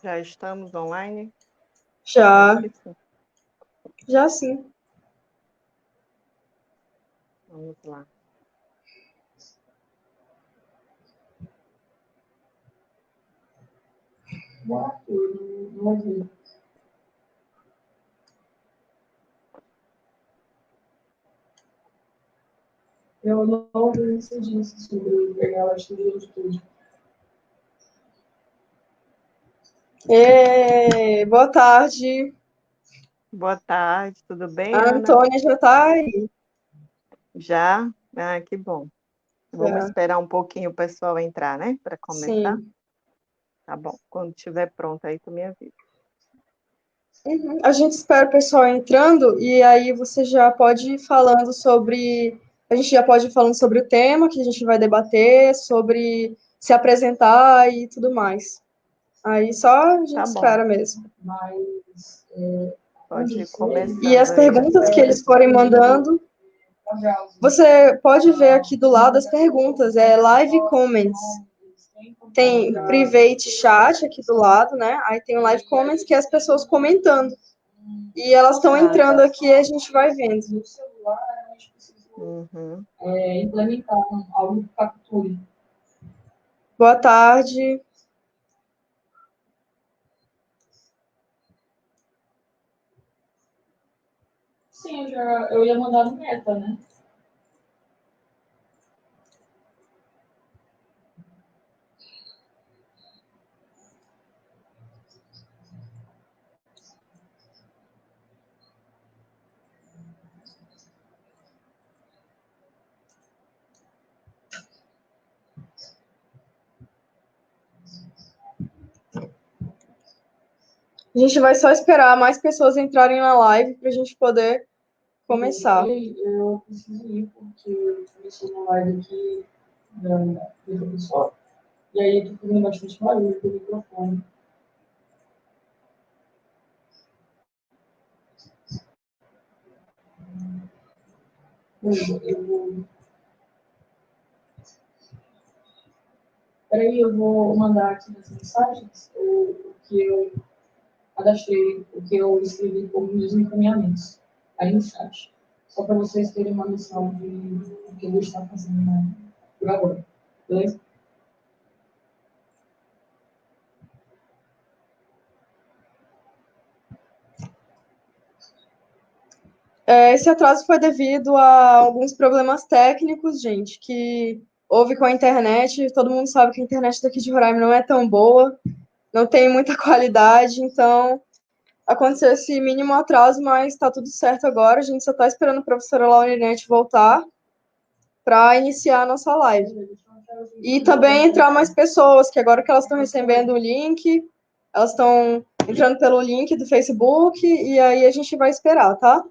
Já estamos online? Já, Acho que sim. já sim. Vamos lá. Não ouvi. Eu não ouvi o que você disse sobre pegar a estudo de tudo. Boa tarde. Boa tarde, tudo bem, A Ana? Antônia já está aí. Já? Ah, que bom. Vamos Já. esperar um pouquinho o pessoal entrar, né? Para começar? Sim. Tá bom. Quando estiver pronto, aí tu me avisa. Uhum. A gente espera o pessoal entrando e aí você já pode ir falando sobre. A gente já pode ir falando sobre o tema que a gente vai debater, sobre se apresentar e tudo mais. Aí só a gente Tá bom. espera mesmo. Mas Pode ir E começando as aí a perguntas que eles forem mandando, você pode ver aqui do lado as perguntas, é live comments. Tem private chat aqui do lado, né? Aí tem o live comments que é as pessoas comentando. E elas estão entrando aqui e a gente vai vendo. no celular a gente precisa Uhum. implementar algo que capture. Boa tarde. Sim, eu ia mandar no meta, né? A gente vai só esperar mais pessoas entrarem na live para a gente poder começar. Eu preciso ir porque começou uma live aqui do pessoal. E aí eu tô fazendo bastante barulho com o microfone. Eu vou. Peraí, eu vou mandar aqui nas mensagens o que eu cadastrei, o que eu escrevi como os encaminhamentos aí no chat. Só para vocês terem uma noção do que eu vou estar fazendo por agora. Beleza? Esse atraso foi devido a alguns problemas técnicos, gente, que houve com a internet. Todo mundo sabe que a internet daqui de Roraima não é tão boa, não tem muita qualidade, então aconteceu esse mínimo atraso, mas está tudo certo agora. A gente só está esperando a professora Laurinete voltar para iniciar a nossa live. E também entrar mais pessoas, que agora que elas estão recebendo o link, elas estão entrando pelo link do Facebook, e aí a gente vai esperar, tá?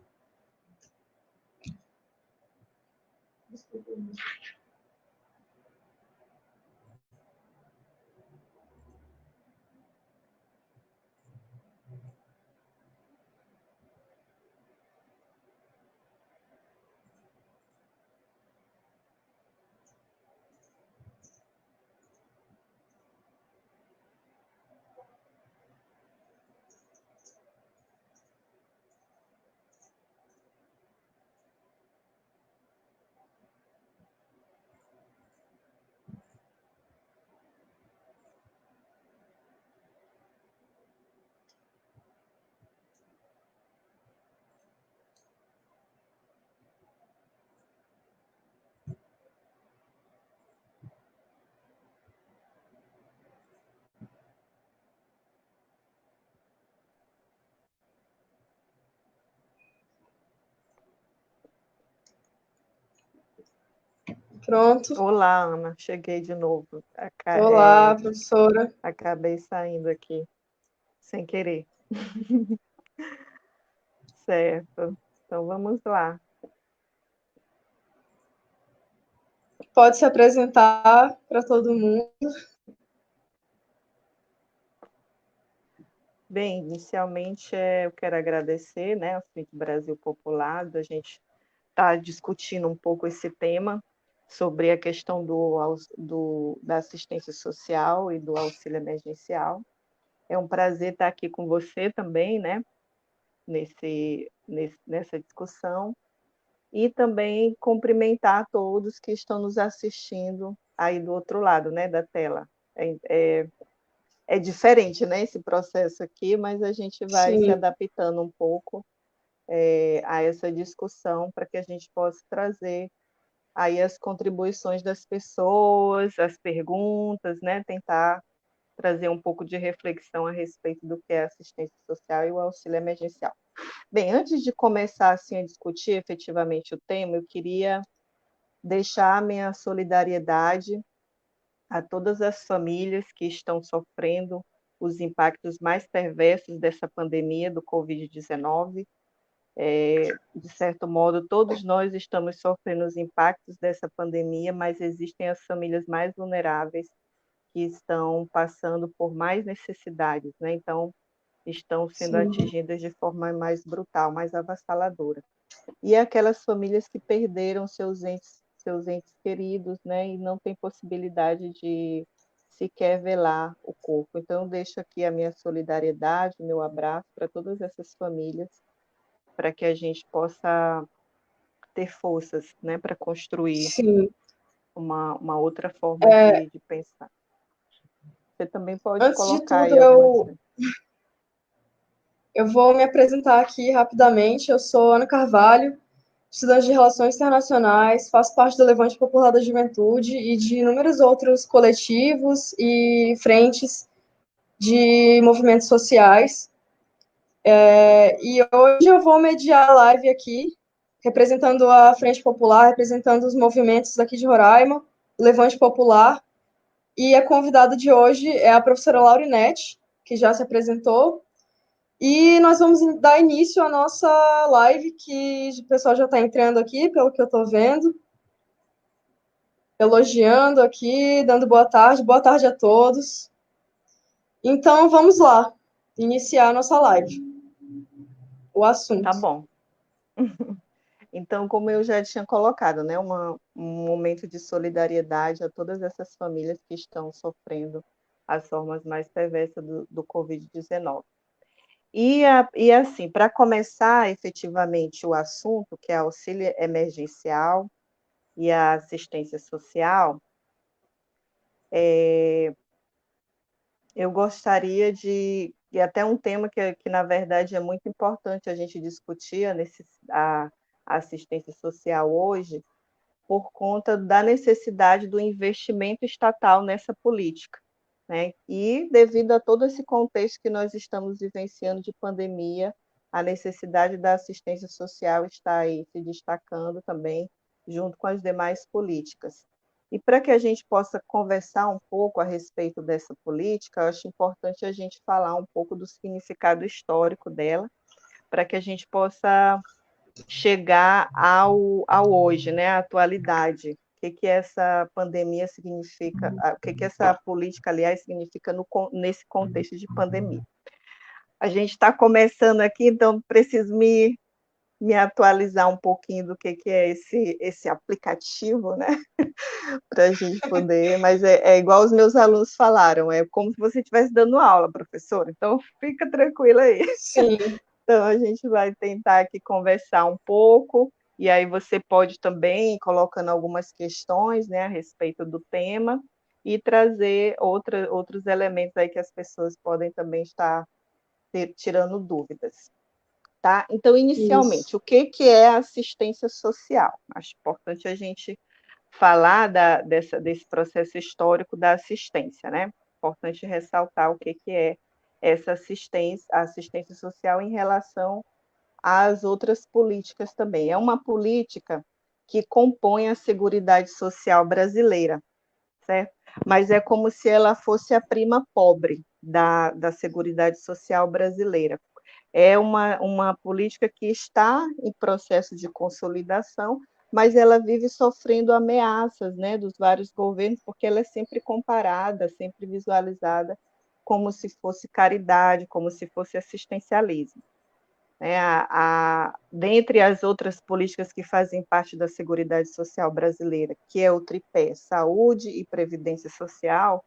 Pronto. Olá, Ana. Cheguei de novo. Olá, professora. Acabei saindo aqui sem querer. Certo. Então vamos lá. Pode se apresentar para todo mundo. Bem, inicialmente eu quero agradecer, né, ao Think Brasil Popular, da gente estar discutindo um pouco esse tema sobre a questão da assistência social e do auxílio emergencial. É um prazer estar aqui com você também, né, nessa discussão, e também cumprimentar todos que estão nos assistindo aí do outro lado, né, da tela. É diferente, né, esse processo aqui, mas a gente vai se Sim, adaptando um pouco a essa discussão para que a gente possa trazer aí as contribuições das pessoas, as perguntas, né, tentar trazer um pouco de reflexão a respeito do que é assistência social e o auxílio emergencial. Bem, antes de começar assim a discutir efetivamente o tema, eu queria deixar a minha solidariedade a todas as famílias que estão sofrendo os impactos mais perversos dessa pandemia do Covid-19. De certo modo, todos nós estamos sofrendo os impactos dessa pandemia, mas existem as famílias mais vulneráveis que estão passando por mais necessidades, né? Então, estão sendo sim, atingidas de forma mais brutal, mais avassaladora. E aquelas famílias que perderam seus entes queridos, né, e não têm possibilidade de sequer velar o corpo. Então, eu deixo aqui a minha solidariedade, o meu abraço para todas essas famílias, para que a gente possa ter forças, né, para construir sim. uma outra forma É, de pensar. Você também pode antes de colocar tudo, aí algumas. eu vou me apresentar aqui rapidamente. Eu sou Ana Carvalho, estudante de Relações Internacionais, faço parte do Levante Popular da Juventude e de inúmeros outros coletivos e frentes de movimentos sociais. E hoje eu vou mediar a live aqui, representando a Frente Popular, representando os movimentos daqui de Roraima, o Levante Popular. E a convidada de hoje é a professora Laurinete, que já se apresentou. E nós vamos dar início à nossa live, que o pessoal já está entrando aqui, pelo que eu estou vendo, elogiando aqui, dando boa tarde a todos. Então, vamos lá, iniciar a nossa live, o Tá assunto. bom. Então, como eu já tinha colocado, né, um momento de solidariedade a todas essas famílias que estão sofrendo as formas mais perversas do Covid-19. E assim, para começar efetivamente o assunto, que é auxílio emergencial e a assistência social, eu gostaria e até um tema que, na verdade, é muito importante a gente discutir, a assistência social hoje, por conta da necessidade do investimento estatal nessa política, né? E devido a todo esse contexto que nós estamos vivenciando de pandemia, a necessidade da assistência social está aí se destacando também, junto com as demais políticas. E para que a gente possa conversar um pouco a respeito dessa política, eu acho importante a gente falar um pouco do significado histórico dela, para que a gente possa chegar ao hoje, né, à atualidade. O que essa pandemia significa, o que essa política, aliás, significa nesse contexto de pandemia. A gente está começando aqui, então preciso me atualizar um pouquinho do que é esse aplicativo, né, para a gente poder, mas é igual os meus alunos falaram, é como se você estivesse dando aula, professor, então fica tranquila aí. Sim, Então, a gente vai tentar aqui conversar um pouco, e aí você pode também ir colocando algumas questões, né, a respeito do tema, e trazer outros elementos aí que as pessoas podem também estar tirando dúvidas. Tá? Então, isso. inicialmente, o que é assistência social? Acho importante a gente falar desse processo histórico da assistência, né? Importante ressaltar o que é essa assistência, a assistência social em relação às outras políticas também. É uma política que compõe a Seguridade Social brasileira, certo? Mas é como se ela fosse a prima pobre da Seguridade Social brasileira. É uma política que está em processo de consolidação, mas ela vive sofrendo ameaças, né, dos vários governos, porque ela é sempre comparada, sempre visualizada como se fosse caridade, como se fosse assistencialismo. Né, dentre as outras políticas que fazem parte da Seguridade Social brasileira, que é o tripé saúde e previdência social,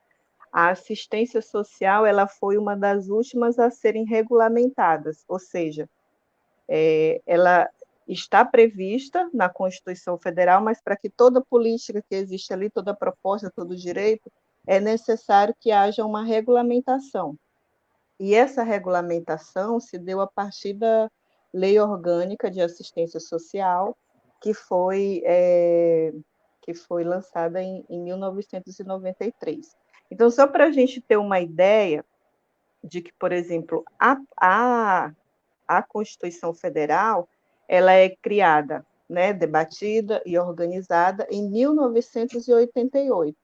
a assistência social ela foi uma das últimas a serem regulamentadas, ou seja, ela está prevista na Constituição Federal, mas para que toda política que existe ali, toda proposta, todo direito, é necessário que haja uma regulamentação. E essa regulamentação se deu a partir da Lei Orgânica de Assistência Social, que foi lançada em 1993. Então, só para a gente ter uma ideia de que, por exemplo, a Constituição Federal ela é criada, né, debatida e organizada em 1988.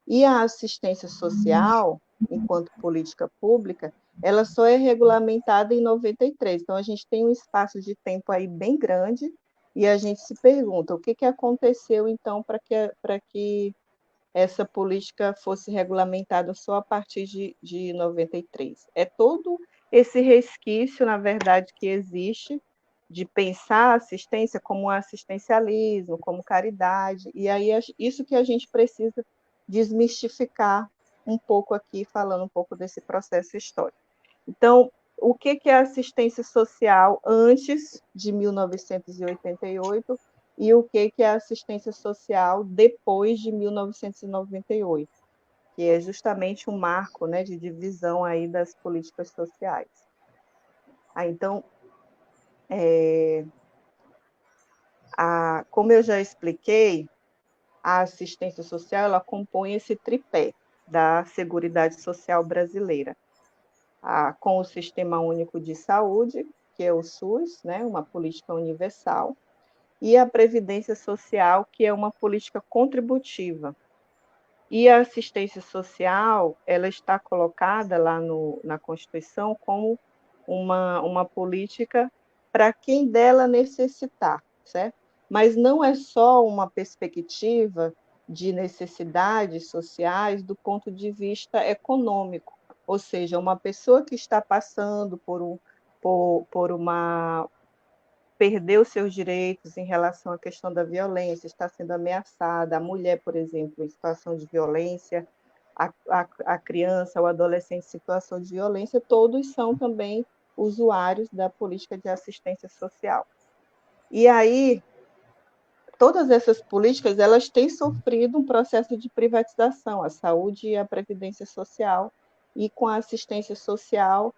E a assistência social, enquanto política pública, ela só é regulamentada em 93. Então, a gente tem um espaço de tempo aí bem grande e a gente se pergunta o que aconteceu, então, para que essa política fosse regulamentada só a partir de 93. É todo esse resquício, na verdade, que existe de pensar a assistência como assistencialismo, como caridade, e aí isso que a gente precisa desmistificar um pouco aqui, falando um pouco desse processo histórico. Então, o que é assistência social antes de 1988 e o que é assistência social depois de 1998, que é justamente um marco, né, de divisão aí das políticas sociais. Então, como eu já expliquei, a assistência social ela compõe esse tripé da Seguridade Social brasileira, com o Sistema Único de Saúde, que é o SUS, né, uma política universal, e a Previdência Social, que é uma política contributiva. E a assistência social, ela está colocada lá na Constituição como uma política para quem dela necessitar, certo? Mas não é só uma perspectiva de necessidades sociais do ponto de vista econômico, ou seja, uma pessoa que está passando por uma perdeu seus direitos em relação à questão da violência, está sendo ameaçada, a mulher, por exemplo, em situação de violência, a criança, o adolescente em situação de violência, todos são também usuários da política de assistência social. E aí, todas essas políticas, elas têm sofrido um processo de privatização, a saúde e a previdência social, e com a assistência social,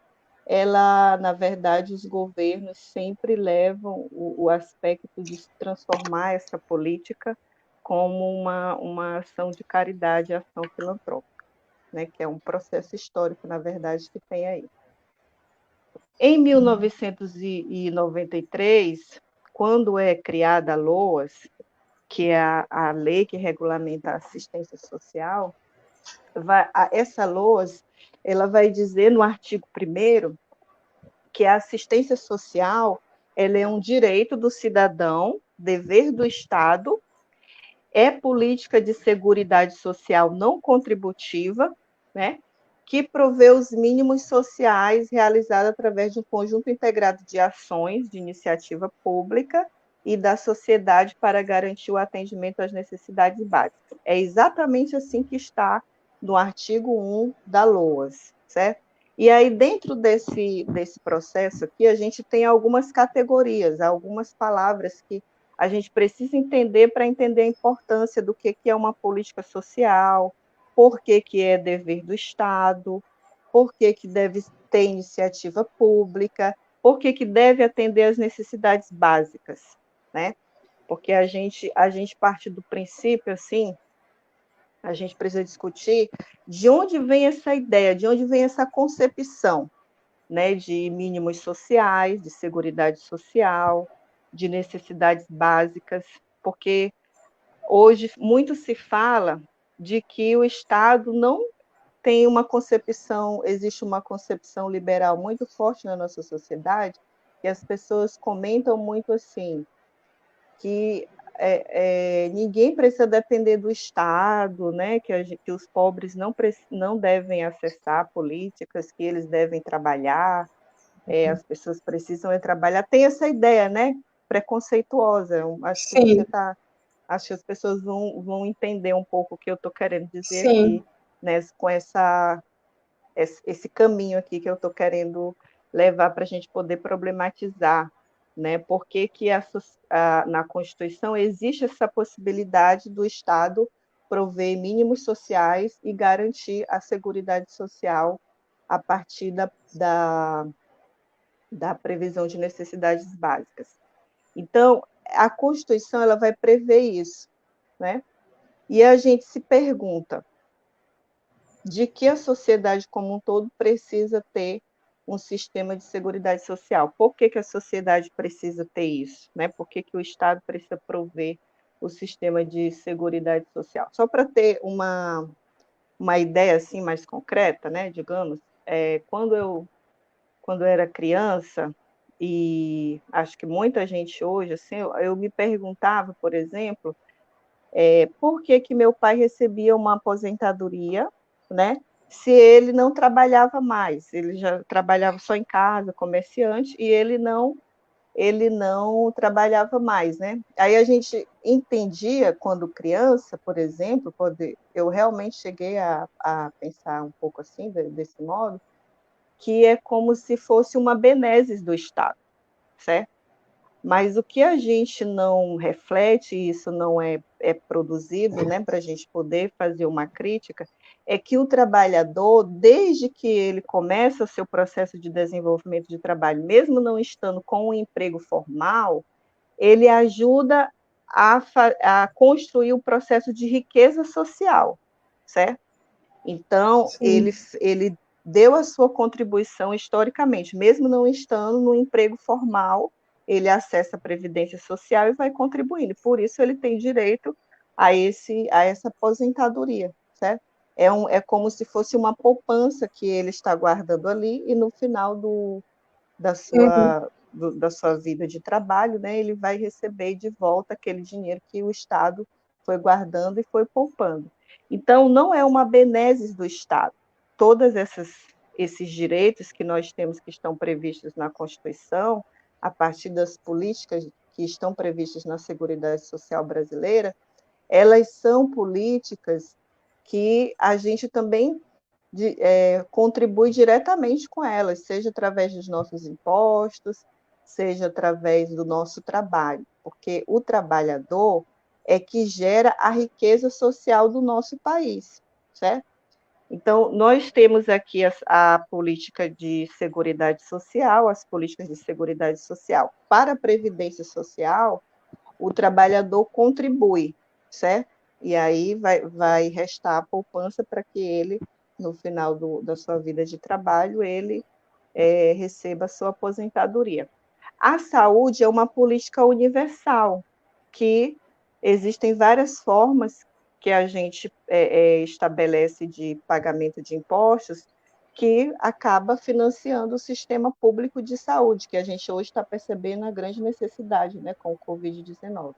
ela, na verdade, os governos sempre levam o aspecto de transformar essa política como uma ação de caridade, ação filantrópica, né, que é um processo histórico, na verdade, que tem aí. Em 1993, quando é criada a LOAS, que é a lei que regulamenta a assistência social, essa LOAS ela vai dizer no artigo 1º que a assistência social ela é um direito do cidadão, dever do Estado, é política de seguridade social não contributiva, né, que provê os mínimos sociais realizados através de um conjunto integrado de ações de iniciativa pública e da sociedade para garantir o atendimento às necessidades básicas. É exatamente assim que está no artigo 1 da LOAS, certo? E aí, dentro desse processo aqui, a gente tem algumas categorias, algumas palavras que a gente precisa entender para entender a importância do que é uma política social, por que é dever do Estado, por que deve ter iniciativa pública, por que deve atender às necessidades básicas, né? Porque a gente parte do princípio, assim, a gente precisa discutir de onde vem essa ideia, de onde vem essa concepção, né, de mínimos sociais, de seguridade social, de necessidades básicas, porque hoje muito se fala de que o Estado não tem uma concepção, existe uma concepção liberal muito forte na nossa sociedade, e as pessoas comentam muito assim, que ninguém precisa depender do Estado, né? Que os pobres não devem acessar políticas, que eles devem trabalhar, as pessoas precisam trabalhar. Tem essa ideia, né? Preconceituosa. Acho que acho que as pessoas vão entender um pouco o que eu estou querendo dizer Sim. aqui né, com esse caminho aqui que eu estou querendo levar para a gente poder problematizar, né? Por que na Constituição existe essa possibilidade do Estado prover mínimos sociais e garantir a seguridade social a partir da previsão de necessidades básicas. Então, a Constituição ela vai prever isso, né? E a gente se pergunta de que a sociedade como um todo precisa ter um sistema de seguridade social. Por que a sociedade precisa ter isso? Né? Por que o Estado precisa prover o sistema de seguridade social? Só para ter uma ideia assim mais concreta, né? Digamos, quando eu era criança, e acho que muita gente hoje, assim, eu me perguntava, por exemplo, por que meu pai recebia uma aposentadoria, né? Se ele não trabalhava mais, ele já trabalhava só em casa, comerciante, e ele não trabalhava mais, né? Aí a gente entendia quando criança, por exemplo, eu realmente cheguei a pensar um pouco assim desse modo, que é como se fosse uma beneses do Estado, certo? Mas o que a gente não reflete, e isso não é produzido, né, para a gente poder fazer uma crítica, é que o trabalhador, desde que ele começa o seu processo de desenvolvimento de trabalho, mesmo não estando com um emprego formal, ele ajuda a construir o processo de riqueza social, certo? Então, ele deu a sua contribuição historicamente, mesmo não estando no emprego formal, ele acessa a Previdência Social e vai contribuindo. Por isso, ele tem direito a essa aposentadoria, certo? É como se fosse uma poupança que ele está guardando ali, e no final da sua vida de trabalho, né, ele vai receber de volta aquele dinheiro que o Estado foi guardando e foi poupando. Então, não é uma beneses do Estado. Todos esses direitos que nós temos, que estão previstos na Constituição, a partir das políticas que estão previstas na Seguridade Social brasileira, elas são políticas que a gente também contribui diretamente com elas, seja através dos nossos impostos, seja através do nosso trabalho, porque o trabalhador é que gera a riqueza social do nosso país, certo? Então, nós temos aqui a política de seguridade social, as políticas de seguridade social. Para a Previdência Social, o trabalhador contribui, certo? E aí vai restar a poupança para que ele, no final da sua vida de trabalho, ele receba a sua aposentadoria. A saúde é uma política universal, que existem várias formas que a gente estabelece de pagamento de impostos, que acaba financiando o sistema público de saúde, que a gente hoje está percebendo a grande necessidade, né, com o Covid-19.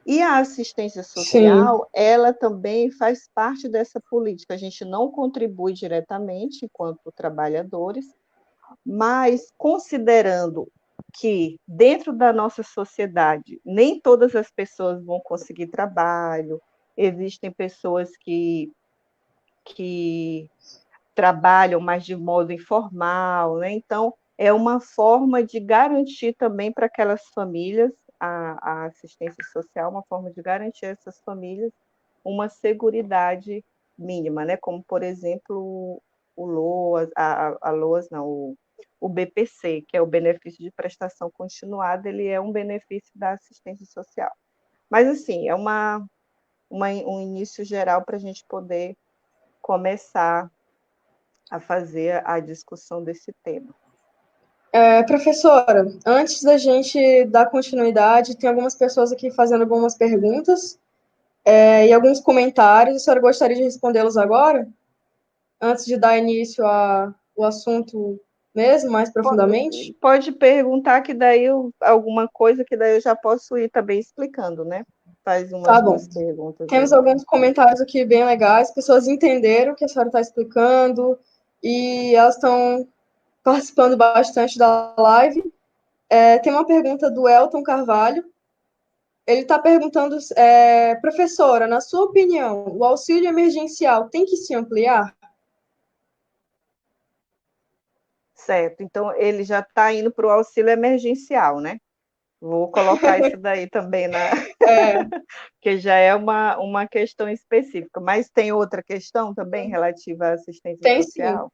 E a assistência social, sim, ela também faz parte dessa política. A gente não contribui diretamente enquanto trabalhadores, mas considerando que dentro da nossa sociedade nem todas as pessoas vão conseguir trabalho, existem pessoas que trabalham mais de modo informal, né? Então, é uma forma de garantir também para aquelas famílias, a assistência social, uma forma de garantir a essas famílias uma seguridade mínima, né? Como, por exemplo, o LOAS, a LOAS, não, o BPC, que é o benefício de prestação continuada, ele é um benefício da assistência social. Mas, assim, é um início geral para a gente poder começar a fazer a discussão desse tema. Professora, antes da gente dar continuidade, tem algumas pessoas aqui fazendo algumas perguntas e alguns comentários. A senhora gostaria de respondê-los agora? Antes de dar início ao assunto mesmo, mais profundamente? Pode perguntar, que daí alguma coisa que daí eu já posso ir também explicando, né? Faz umas duas perguntas. Temos alguns comentários aqui bem legais, pessoas entenderam o que a senhora está explicando e elas estão participando bastante da live. Tem uma pergunta do Elton Carvalho. Ele está perguntando, professora, na sua opinião, o auxílio emergencial tem que se ampliar? Certo, então ele já está indo para o auxílio emergencial, né? Vou colocar isso daí também É, que já é uma questão específica, mas tem outra questão também relativa à assistência tem sim, social?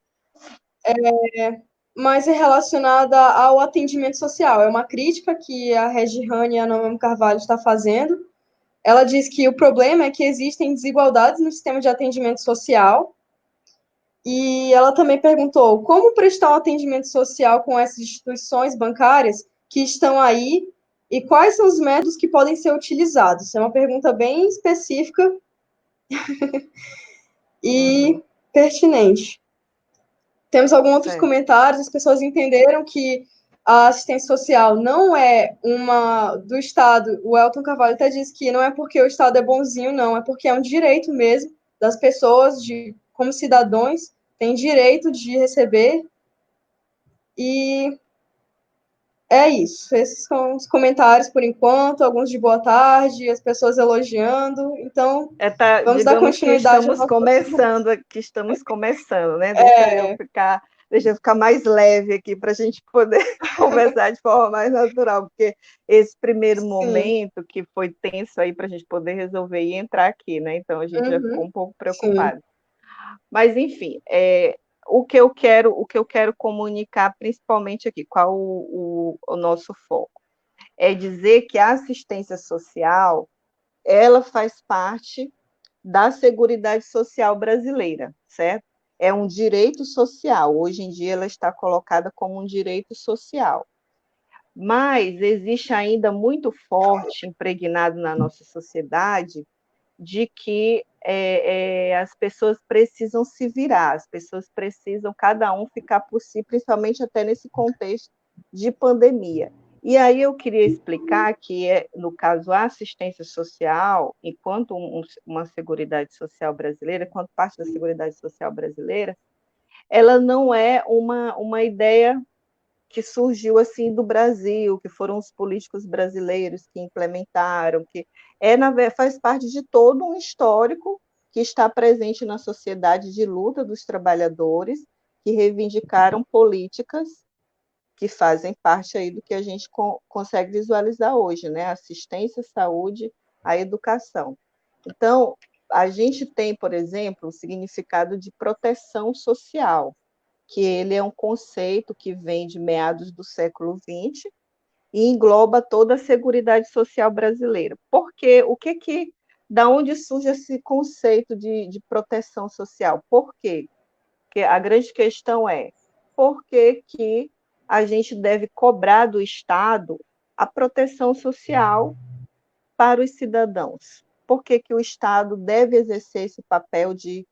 mas é relacionada ao atendimento social. É uma crítica que a Regiane Anomamo Carvalho está fazendo. Ela diz que o problema é que existem desigualdades no sistema de atendimento social. E ela também perguntou como prestar um atendimento social com essas instituições bancárias que estão aí e quais são os métodos que podem ser utilizados. É uma pergunta bem específica e pertinente. Temos alguns outros Certo. comentários, as pessoas entenderam que a assistência social não é uma do Estado. O Elton Carvalho até disse que não é porque o Estado é bonzinho, não, é porque é um direito mesmo das pessoas, como cidadãos, têm direito de receber. E é isso. Esses são os comentários por enquanto, alguns de boa tarde, as pessoas elogiando. Então, Tá, vamos dar digamos que continuidade ao nosso. estamos começando, né? Deixa eu ficar mais leve aqui para a gente poder conversar de forma mais natural, porque esse primeiro Sim. momento que foi tenso aí para a gente poder resolver e entrar aqui, né? Então a gente já ficou Uhum. um pouco Sim. preocupado. Mas, enfim, o que eu quero comunicar principalmente aqui, qual o nosso foco? É dizer que a assistência social, ela faz parte da Seguridade Social brasileira, certo? É um direito social. Hoje em dia ela está colocada como um direito social. Mas existe ainda muito forte, impregnado na nossa sociedade, de que as pessoas precisam se virar, as pessoas precisam cada um ficar por si, principalmente até nesse contexto de pandemia. E aí eu queria explicar que, no caso, a assistência social, enquanto uma Seguridade Social brasileira, enquanto parte da Seguridade Social brasileira, ela não é uma ideia que surgiu assim do Brasil, que foram os políticos brasileiros que implementaram, que faz parte de todo um histórico que está presente na sociedade de luta dos trabalhadores que reivindicaram políticas que fazem parte aí do que a gente consegue visualizar hoje, né? Assistência, saúde, a educação. Então, a gente tem, por exemplo, o significado de proteção social, que ele é um conceito que vem de meados do século XX e engloba toda a Seguridade Social brasileira. Porque da onde surge esse conceito de proteção social? Por quê? Porque a grande questão é por que a gente deve cobrar do Estado a proteção social para os cidadãos? Por que o Estado deve exercer esse papel de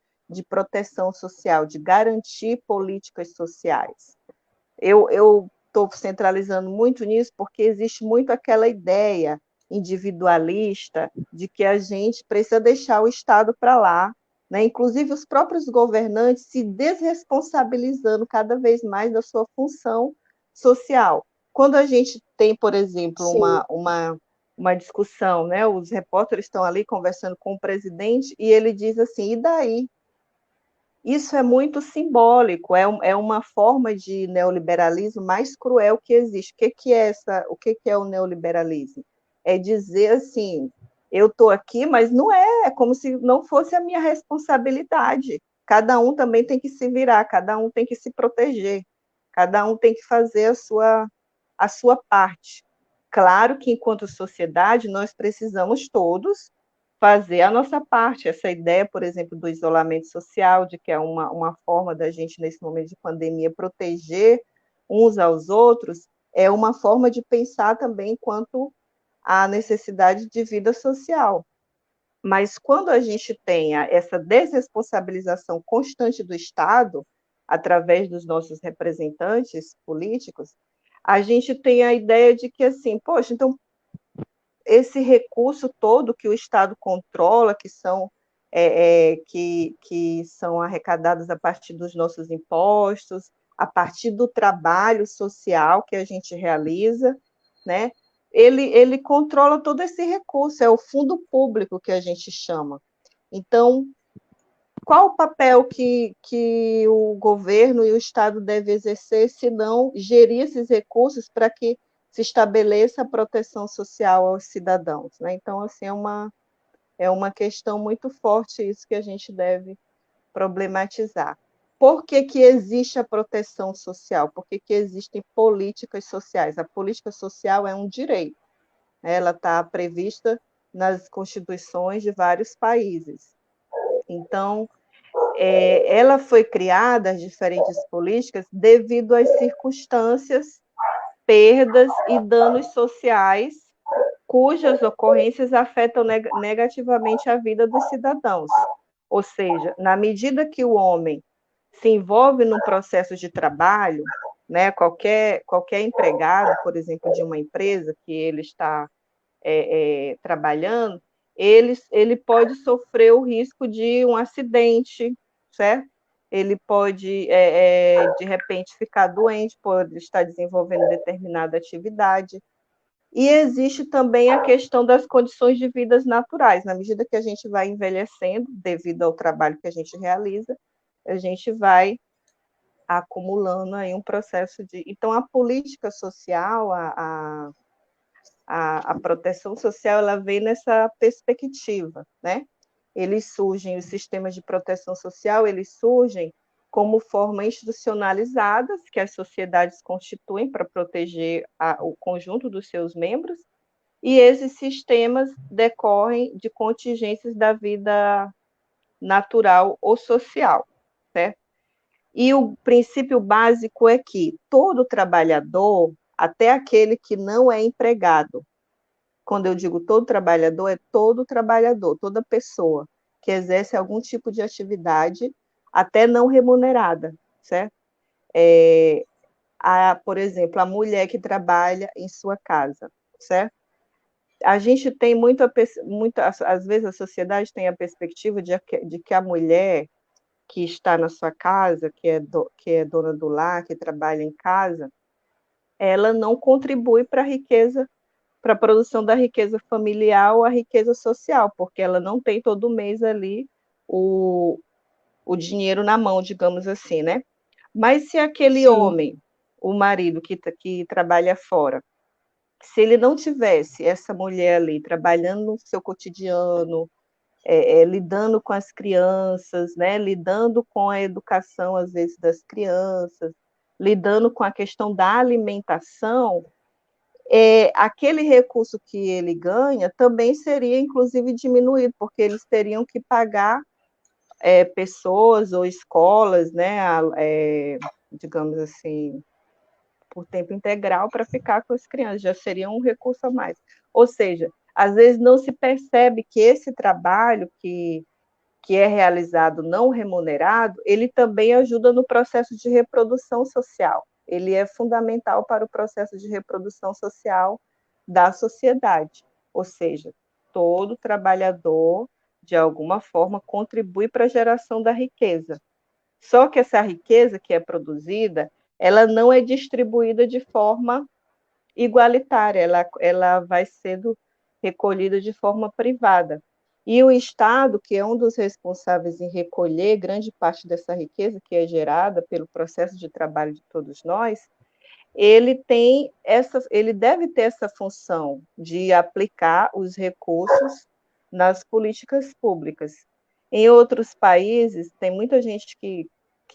proteção social, de garantir políticas sociais? Eu estou centralizando muito nisso porque existe muito aquela ideia individualista de que a gente precisa deixar o Estado para lá, né? Inclusive os próprios governantes se desresponsabilizando cada vez mais da sua função social. Quando a gente tem, por exemplo, Sim. uma discussão, né? Os repórteres estão ali conversando com o presidente e ele diz assim: e daí? Isso é muito simbólico, é uma forma de neoliberalismo mais cruel que existe. O que é o neoliberalismo? É dizer assim, eu estou aqui, mas não é como se não fosse a minha responsabilidade. Cada um também tem que se virar, cada um tem que se proteger, cada um tem que fazer a sua parte. Claro que, enquanto sociedade, nós precisamos todos fazer a nossa parte. Essa ideia, por exemplo, do isolamento social, de que é uma forma da gente, nesse momento de pandemia, proteger uns aos outros, é uma forma de pensar também quanto à necessidade de vida social. Mas quando a gente tem essa desresponsabilização constante do Estado, através dos nossos representantes políticos, a gente tem a ideia de que, assim, poxa, então esse recurso todo que o Estado controla, que são arrecadados a partir dos nossos impostos, a partir do trabalho social que a gente realiza, né? ele controla todo esse recurso, é o fundo público que a gente chama. Então, qual o papel que o governo e o Estado devem exercer, se não gerir esses recursos para que se estabeleça a proteção social aos cidadãos, né? Então, assim, é uma questão muito forte isso que a gente deve problematizar. Por que que existe a proteção social? Por que que existem políticas sociais? A política social é um direito, né? Ela está prevista nas constituições de vários países. Então, ela foi criada, as diferentes políticas, devido às circunstâncias, perdas e danos sociais cujas ocorrências afetam negativamente a vida dos cidadãos. Ou seja, na medida que o homem se envolve num processo de trabalho, né, qualquer empregado, por exemplo, de uma empresa que ele está trabalhando, ele pode sofrer o risco de um acidente, certo? Ele pode, de repente, ficar doente por estar desenvolvendo determinada atividade. E existe também a questão das condições de vidas naturais. Na medida que a gente vai envelhecendo, devido ao trabalho que a gente realiza, a gente vai acumulando aí um processo de... Então, a política social, a proteção social, ela vem nessa perspectiva, né? Eles surgem, os sistemas de proteção social, eles surgem como formas institucionalizadas que as sociedades constituem para proteger o conjunto dos seus membros, e esses sistemas decorrem de contingências da vida natural ou social, certo? E o princípio básico é que todo trabalhador, até aquele que não é empregado, quando eu digo todo trabalhador, é todo trabalhador, toda pessoa que exerce algum tipo de atividade, até não remunerada, certo? Por exemplo, a mulher que trabalha em sua casa, certo? A gente tem às vezes a sociedade tem a perspectiva de que a mulher que está na sua casa, que é dona do lar, que trabalha em casa, ela não contribui para a riqueza, para a produção da riqueza familiar ou a riqueza social, porque ela não tem todo mês ali o dinheiro na mão, digamos assim, né? Mas se aquele Sim. homem, o marido que trabalha fora, se ele não tivesse essa mulher ali trabalhando no seu cotidiano, lidando com as crianças, né, lidando com a educação, às vezes, das crianças, lidando com a questão da alimentação, aquele recurso que ele ganha também seria, inclusive, diminuído, porque eles teriam que pagar pessoas ou escolas, né, digamos assim, por tempo integral para ficar com as crianças, já seria um recurso a mais. Ou seja, às vezes não se percebe que esse trabalho que é realizado não remunerado, ele também ajuda no processo de reprodução social. Ele é fundamental para o processo de reprodução social da sociedade. Ou seja, todo trabalhador, de alguma forma, contribui para a geração da riqueza. Só que essa riqueza que é produzida, ela não é distribuída de forma igualitária, ela vai sendo recolhida de forma privada. E o Estado, que é um dos responsáveis em recolher grande parte dessa riqueza que é gerada pelo processo de trabalho de todos nós, ele deve ter essa função de aplicar os recursos nas políticas públicas. Em outros países, tem muita gente que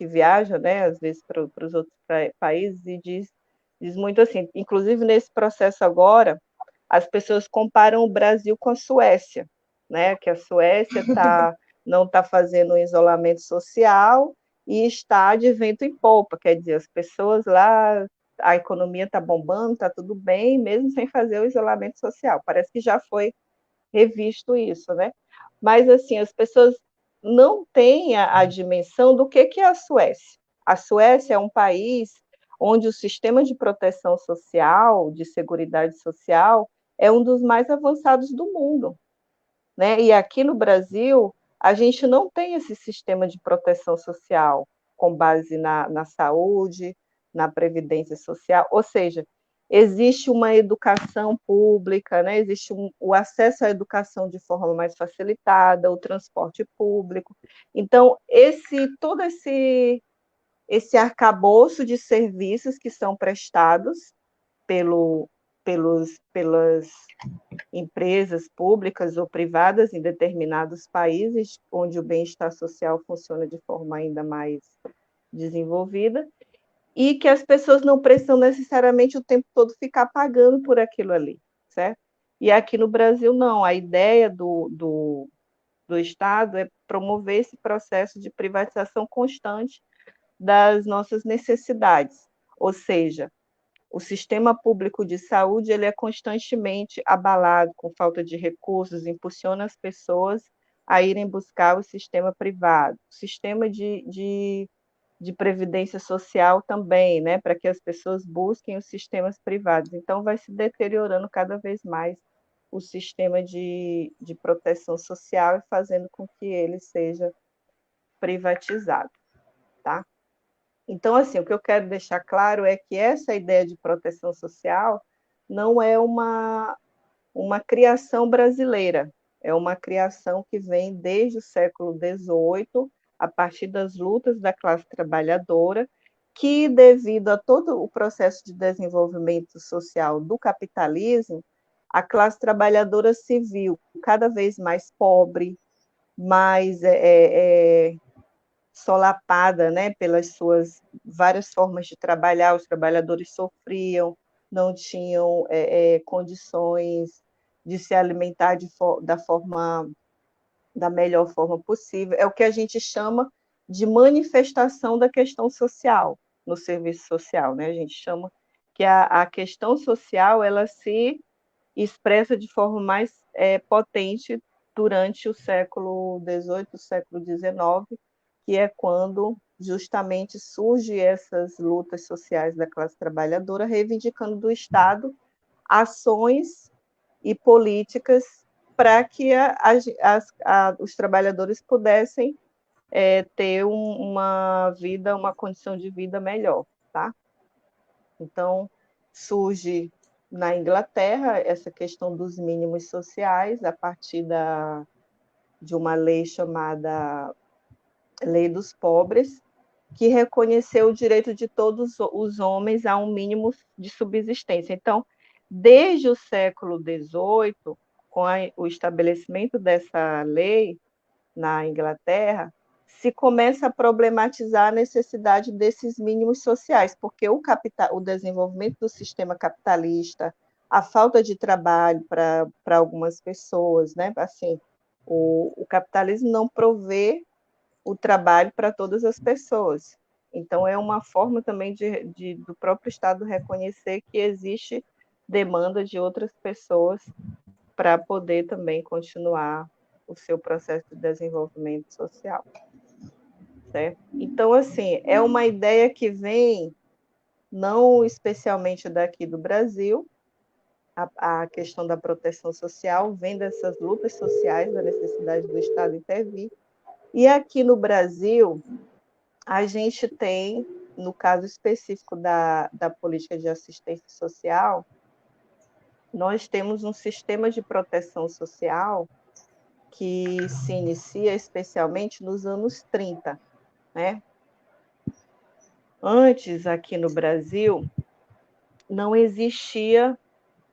viaja, né, às vezes, para os outros países e diz muito assim, inclusive nesse processo agora, as pessoas comparam o Brasil com a Suécia, né, que a Suécia não está fazendo um isolamento social e está de vento em popa, quer dizer, as pessoas lá, a economia está bombando, está tudo bem, mesmo sem fazer o isolamento social. Parece que já foi revisto isso, né? Mas, assim, as pessoas não têm a dimensão do que é a Suécia. A Suécia é um país onde o sistema de proteção social, de seguridade social, é um dos mais avançados do mundo, né? E aqui no Brasil, a gente não tem esse sistema de proteção social com base na saúde, na previdência social, ou seja, existe uma educação pública, né? Existe o acesso à educação de forma mais facilitada, o transporte público. Então, todo esse arcabouço de serviços que são prestados pelas empresas públicas ou privadas em determinados países, onde o bem-estar social funciona de forma ainda mais desenvolvida, e que as pessoas não precisam necessariamente o tempo todo ficar pagando por aquilo ali, certo? E aqui no Brasil, não. A ideia do Estado é promover esse processo de privatização constante das nossas necessidades. Ou seja, o sistema público de saúde ele é constantemente abalado com falta de recursos, impulsiona as pessoas a irem buscar o sistema privado. O sistema de previdência social também, né, para que as pessoas busquem os sistemas privados. Então, vai se deteriorando cada vez mais o sistema de proteção social e fazendo com que ele seja privatizado, tá? Então, assim, o que eu quero deixar claro é que essa ideia de proteção social não é uma criação brasileira, é uma criação que vem desde o século XVIII, a partir das lutas da classe trabalhadora, que, devido a todo o processo de desenvolvimento social do capitalismo, a classe trabalhadora se viu cada vez mais pobre, mais solapada, né, pelas suas várias formas de trabalhar, os trabalhadores sofriam, não tinham condições de se alimentar da melhor forma possível. É o que a gente chama de manifestação da questão social no serviço social, né? A gente chama que a questão social ela se expressa de forma mais potente durante o século XVIII, século XIX, que é quando justamente surgem essas lutas sociais da classe trabalhadora, reivindicando do Estado ações e políticas para que os trabalhadores pudessem ter uma vida, uma condição de vida melhor, tá? Então, surge na Inglaterra essa questão dos mínimos sociais a partir de uma lei chamada Lei dos Pobres, que reconheceu o direito de todos os homens a um mínimo de subsistência. Então, desde o século XVIII, com o estabelecimento dessa lei na Inglaterra, se começa a problematizar a necessidade desses mínimos sociais, porque o desenvolvimento do sistema capitalista, a falta de trabalho para algumas pessoas, né? Assim, o capitalismo não provê o trabalho para todas as pessoas. Então, é uma forma também do próprio Estado reconhecer que existe demanda de outras pessoas para poder também continuar o seu processo de desenvolvimento social. Certo? Então, assim, é uma ideia que vem não especialmente daqui do Brasil, a questão da proteção social vem dessas lutas sociais, da necessidade do Estado intervir, e aqui no Brasil, a gente tem, no caso específico da política de assistência social, nós temos um sistema de proteção social que se inicia especialmente nos anos 30, né? Antes, aqui no Brasil, não existia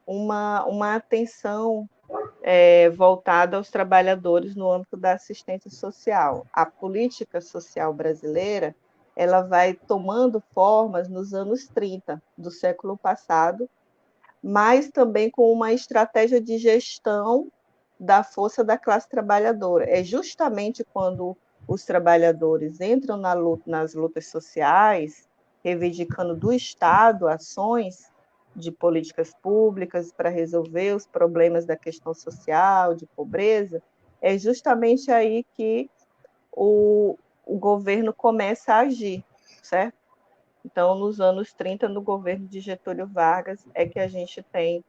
uma atenção voltada aos trabalhadores no âmbito da assistência social. A política social brasileira ela vai tomando formas nos anos 30 do século passado, mas também com uma estratégia de gestão da força da classe trabalhadora. É justamente quando os trabalhadores entram nas lutas sociais, reivindicando do Estado ações de políticas públicas para resolver os problemas da questão social, de pobreza, é justamente aí que o governo começa a agir, certo? Então, nos anos 30, no governo de Getúlio Vargas, é que a gente tem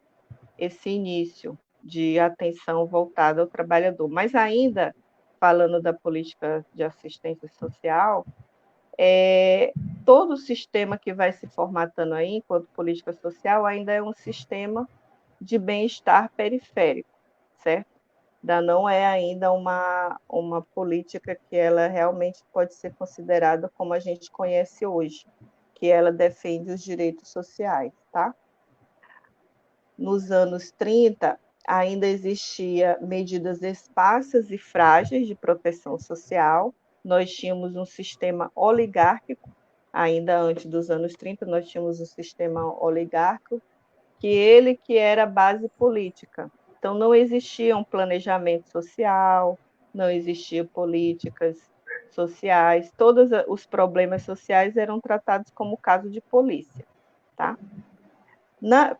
esse início de atenção voltada ao trabalhador. Mas ainda, falando da política de assistência social, todo o sistema que vai se formatando aí, enquanto política social, ainda é um sistema de bem-estar periférico, certo? Ainda não é ainda uma política que ela realmente pode ser considerada como a gente conhece hoje, que ela defende os direitos sociais, tá? Nos anos 30, ainda existia medidas esparsas e frágeis de proteção social. Nós tínhamos um sistema oligárquico, ainda antes dos anos 30, nós tínhamos um sistema oligárquico, que era a base política. Então, não existia um planejamento social, não existiam políticas sociais, todos os problemas sociais eram tratados como caso de polícia, tá?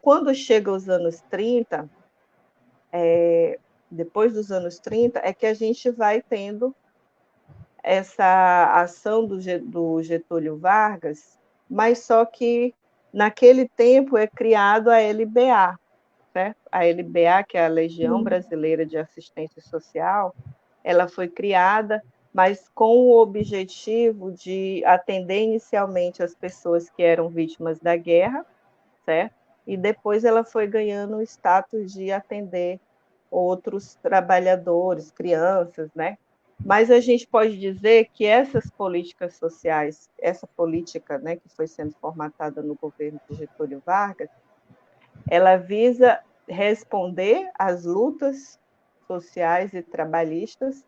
Quando chega os anos 30, depois dos anos 30, é que a gente vai tendo essa ação do Getúlio Vargas, mas só que naquele tempo é criado a LBA, certo? A LBA, que é a Legião Brasileira de Assistência Social, ela foi criada, mas com o objetivo de atender inicialmente as pessoas que eram vítimas da guerra, certo? E depois ela foi ganhando o status de atender outros trabalhadores, crianças, né? Mas a gente pode dizer que essas políticas sociais, essa política, né, que foi sendo formatada no governo de Getúlio Vargas, ela visa responder às lutas sociais e trabalhistas,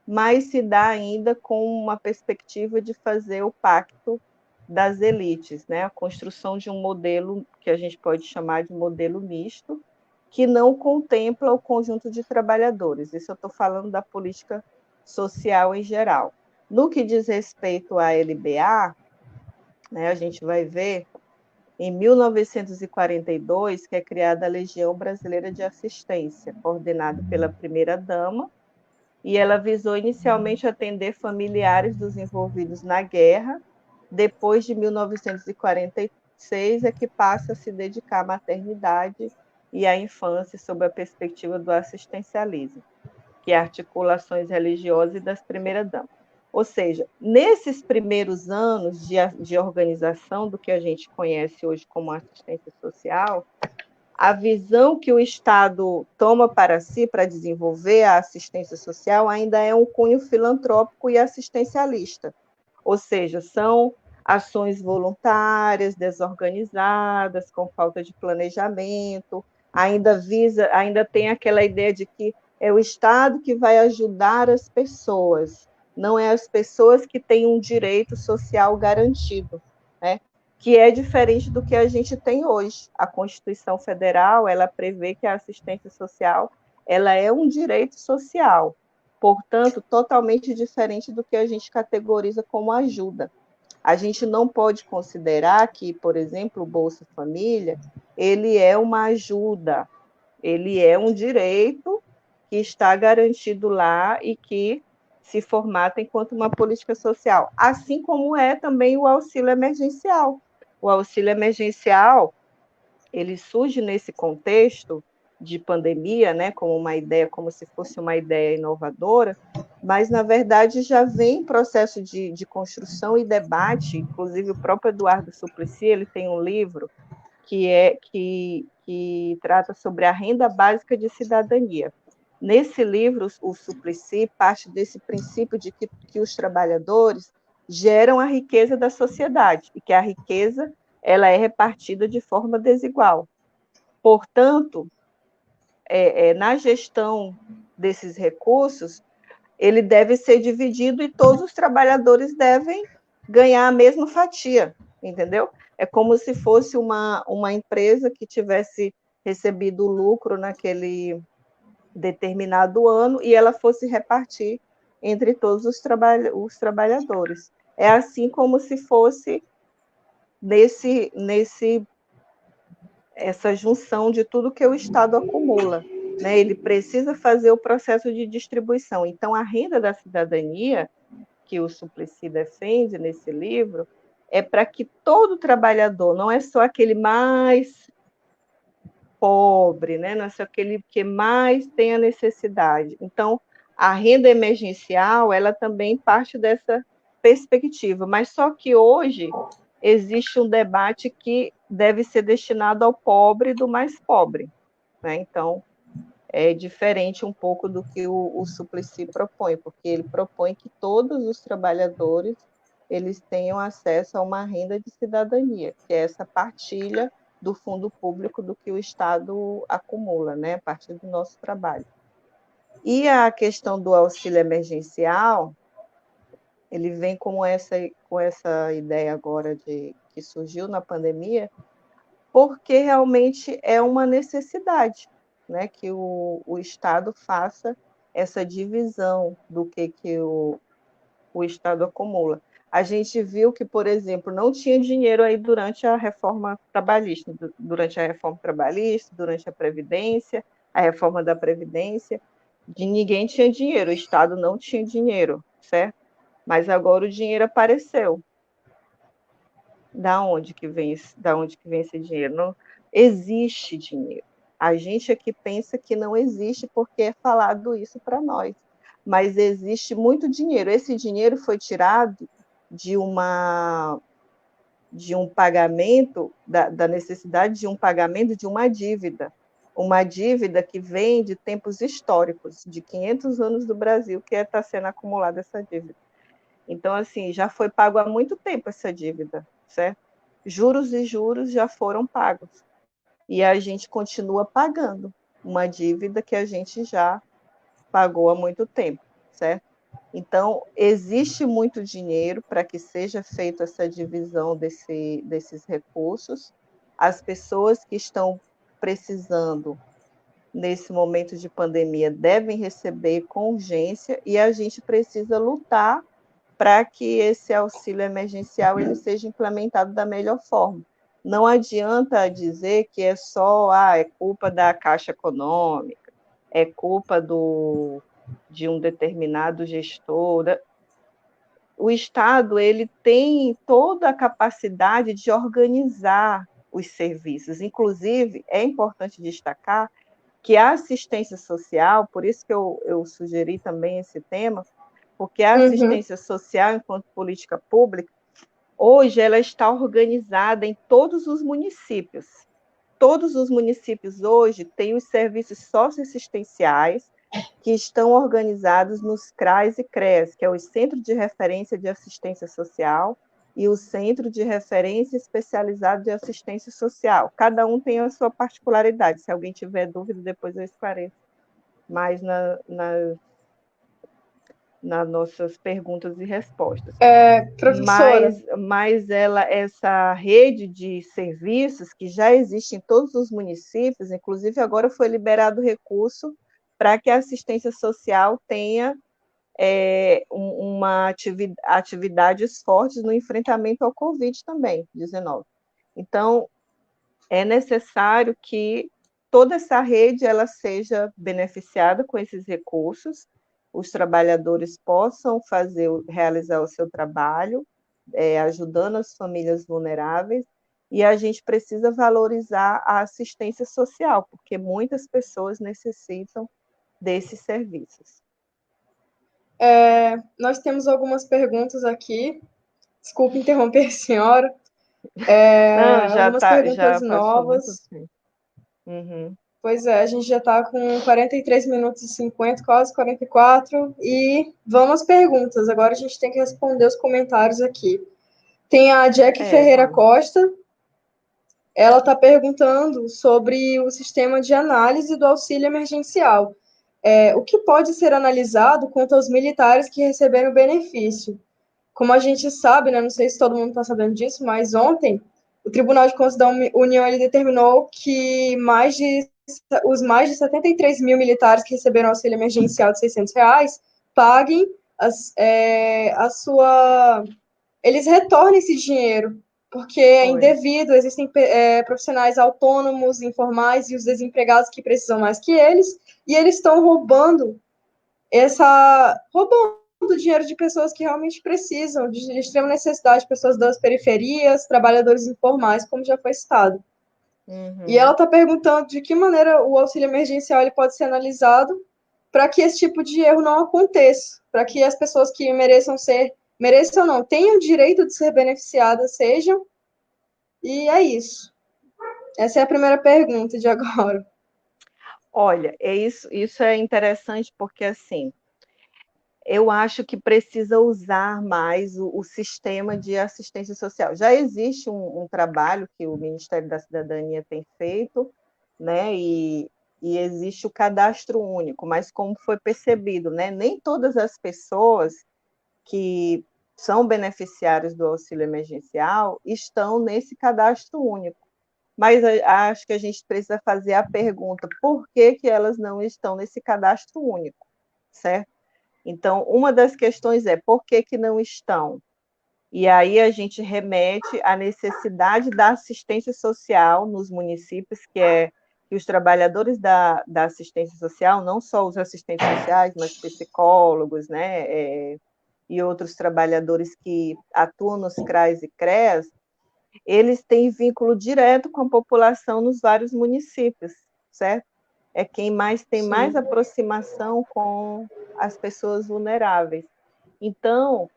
mas se dá ainda com uma perspectiva de fazer o pacto das elites, né? A construção de um modelo que a gente pode chamar de modelo misto, que não contempla o conjunto de trabalhadores. Isso eu estou falando da política social em geral. No que diz respeito à LBA, né, a gente vai ver em 1942 que é criada a Legião Brasileira de Assistência, coordenada pela primeira-dama, e ela visou inicialmente atender familiares dos envolvidos na guerra. Depois de 1946 é que passa a se dedicar à maternidade e à infância sob a perspectiva do assistencialismo, que é articulações religiosas e das primeiras-damas. Ou seja, nesses primeiros anos de organização do que a gente conhece hoje como assistência social, a visão que o Estado toma para si para desenvolver a assistência social ainda é um cunho filantrópico e assistencialista, ou seja, são ações voluntárias, desorganizadas, com falta de planejamento, ainda tem aquela ideia de que é o Estado que vai ajudar as pessoas, não é as pessoas que têm um direito social garantido, né? Que é diferente do que a gente tem hoje. A Constituição Federal, ela prevê que a assistência social, ela é um direito social, portanto, totalmente diferente do que a gente categoriza como ajuda. A gente não pode considerar que, por exemplo, o Bolsa Família, ele é uma ajuda, ele é um direito que está garantido lá e que se formata enquanto uma política social, assim como é também o auxílio emergencial. O auxílio emergencial, ele surge nesse contexto de pandemia, né, como uma ideia, como se fosse uma ideia inovadora, mas, na verdade, já vem em processo de construção e debate, inclusive o próprio Eduardo Suplicy, ele tem um livro que trata sobre a renda básica de cidadania. Nesse livro, o Suplicy parte desse princípio de que os trabalhadores geram a riqueza da sociedade e que a riqueza ela é repartida de forma desigual. Portanto, na gestão desses recursos, ele deve ser dividido e todos os trabalhadores devem ganhar a mesma fatia, entendeu? É como se fosse uma empresa que tivesse recebido lucro naquele determinado ano e ela fosse repartir entre todos os trabalhadores. É assim como se fosse essa junção de tudo que o Estado acumula, né? Ele precisa fazer o processo de distribuição. Então, a renda da cidadania, que o Suplicy defende nesse livro, é para que todo trabalhador, não é só aquele mais pobre, né? Não é só aquele que mais tem a necessidade. Então, a renda emergencial, ela também parte perspectiva, mas só que hoje existe um debate que deve ser destinado ao pobre do mais pobre, né? Então, é diferente um pouco do que o Suplicy propõe, porque ele propõe que todos os trabalhadores eles tenham acesso a uma renda de cidadania, que é essa partilha do fundo público do que o Estado acumula, né, a partir do nosso trabalho. E a questão do auxílio emergencial, ele vem com essa ideia agora que surgiu na pandemia, porque realmente é uma necessidade, né, que o Estado faça essa divisão do que o Estado acumula. A gente viu que, por exemplo, não tinha dinheiro aí durante a reforma trabalhista, durante a Previdência, a reforma da Previdência, de ninguém tinha dinheiro, o Estado não tinha dinheiro, certo? Mas agora o dinheiro apareceu. Da onde que vem esse dinheiro? Não existe dinheiro. A gente aqui pensa que não existe porque é falado isso para nós. Mas existe muito dinheiro. Esse dinheiro foi tirado de um pagamento, da necessidade de um pagamento de uma dívida. Uma dívida que vem de tempos históricos, de 500 anos do Brasil, que está sendo acumulada essa dívida. Então, assim, já foi pago há muito tempo essa dívida, certo? Juros e juros já foram pagos. E a gente continua pagando uma dívida que a gente já pagou há muito tempo, certo? Então, existe muito dinheiro para que seja feita essa divisão desses recursos. As pessoas que estão precisando, nesse momento de pandemia, devem receber com urgência e a gente precisa lutar para que esse auxílio emergencial ele seja implementado da melhor forma. Não adianta dizer que é só é culpa da Caixa Econômica, é culpa de um determinado gestor. O Estado ele tem toda a capacidade de organizar os serviços. Inclusive, é importante destacar que a assistência social, por isso que eu sugeri também esse tema, porque a assistência social, enquanto política pública, hoje ela está organizada em todos os municípios. Todos os municípios hoje têm os serviços socioassistenciais que estão organizados nos CRAS e CREAS, que é o Centro de Referência de Assistência Social e o Centro de Referência Especializado de Assistência Social. Cada um tem a sua particularidade. Se alguém tiver dúvida, depois eu esclareço mais nas nossas perguntas e respostas. Professora. Mas essa rede de serviços que já existe em todos os municípios, inclusive agora foi liberado recurso para que a assistência social tenha atividades fortes no enfrentamento ao Covid também, 19. Então, é necessário que toda essa rede ela seja beneficiada com esses recursos, os trabalhadores possam realizar o seu trabalho, ajudando as famílias vulneráveis, e a gente precisa valorizar a assistência social, porque muitas pessoas necessitam desses serviços. Nós temos algumas perguntas aqui. Desculpe interromper a senhora. Não, Algumas perguntas novas. Uhum. Pois é, a gente já está com 43 minutos e 50, quase 44, e vamos às perguntas. Agora a gente tem que responder os comentários aqui. Tem a Jack Ferreira Costa, ela está perguntando sobre o sistema de análise do auxílio emergencial. O que pode ser analisado quanto aos militares que receberam o benefício? Como a gente sabe, né, não sei se todo mundo está sabendo disso, mas ontem o Tribunal de Contas da União ele determinou que os mais de 73 mil militares que receberam auxílio emergencial de R$600 paguem eles retornem esse dinheiro, porque é indevido, existem profissionais autônomos, informais e os desempregados que precisam mais que eles, e eles estão roubando dinheiro de pessoas que realmente precisam, de extrema necessidade, pessoas das periferias, trabalhadores informais, como já foi citado. Uhum. E ela está perguntando de que maneira o auxílio emergencial ele pode ser analisado para que esse tipo de erro não aconteça, para que as pessoas que mereçam ser mereçam ou não, tenham o direito de ser beneficiadas, sejam, e é isso. Essa é a primeira pergunta de agora. Olha, isso é interessante porque, assim, eu acho que precisa usar mais o sistema de assistência social. Já existe um trabalho que o Ministério da Cidadania tem feito, né? E existe o cadastro único, mas como foi percebido, né? Nem todas as pessoas que são beneficiários do auxílio emergencial estão nesse cadastro único. Mas acho que a gente precisa fazer a pergunta: por que que elas não estão nesse cadastro único, certo? Então, uma das questões é por que que não estão? E aí a gente remete à necessidade da assistência social nos municípios, que os trabalhadores da assistência social, não só os assistentes sociais, mas psicólogos, né, e outros trabalhadores que atuam nos CRAs e CREAS, eles têm vínculo direto com a população nos vários municípios, certo? É quem mais tem mais aproximação com as pessoas vulneráveis. Então,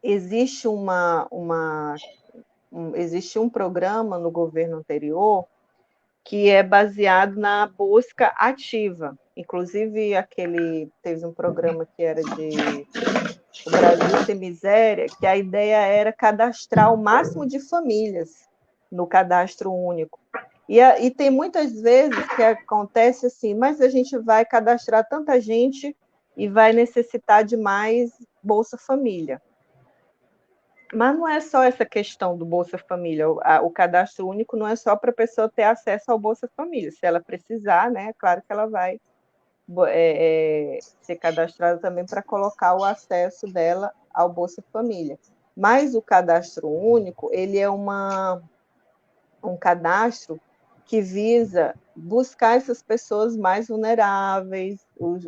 existe existe um programa no governo anterior que é baseado na busca ativa. Inclusive, teve um programa que era de o Brasil Sem Miséria, que a ideia era cadastrar o máximo de famílias no cadastro único. E tem muitas vezes que acontece assim, mas a gente vai cadastrar tanta gente e vai necessitar de mais Bolsa Família. Mas não é só essa questão do Bolsa Família, o cadastro único não é só para a pessoa ter acesso ao Bolsa Família. Se ela precisar, né, é claro que ela vai ser cadastrada também para colocar o acesso dela ao Bolsa Família. Mas o cadastro único, ele é um cadastro que visa buscar essas pessoas mais vulneráveis, os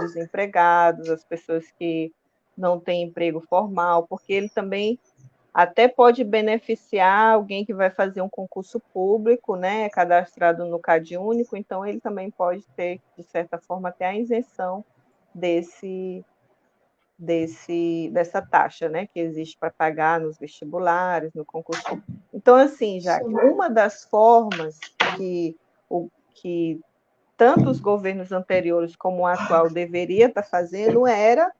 desempregados, as pessoas que não têm emprego formal, porque ele também até pode beneficiar alguém que vai fazer um concurso público, né, cadastrado no CadÚnico, então ele também pode ter, de certa forma, até a isenção dessa taxa, né, que existe para pagar nos vestibulares, no concurso público. Então, assim, Jaque, uma das formas que tanto os governos anteriores como o atual deveria estar fazendo era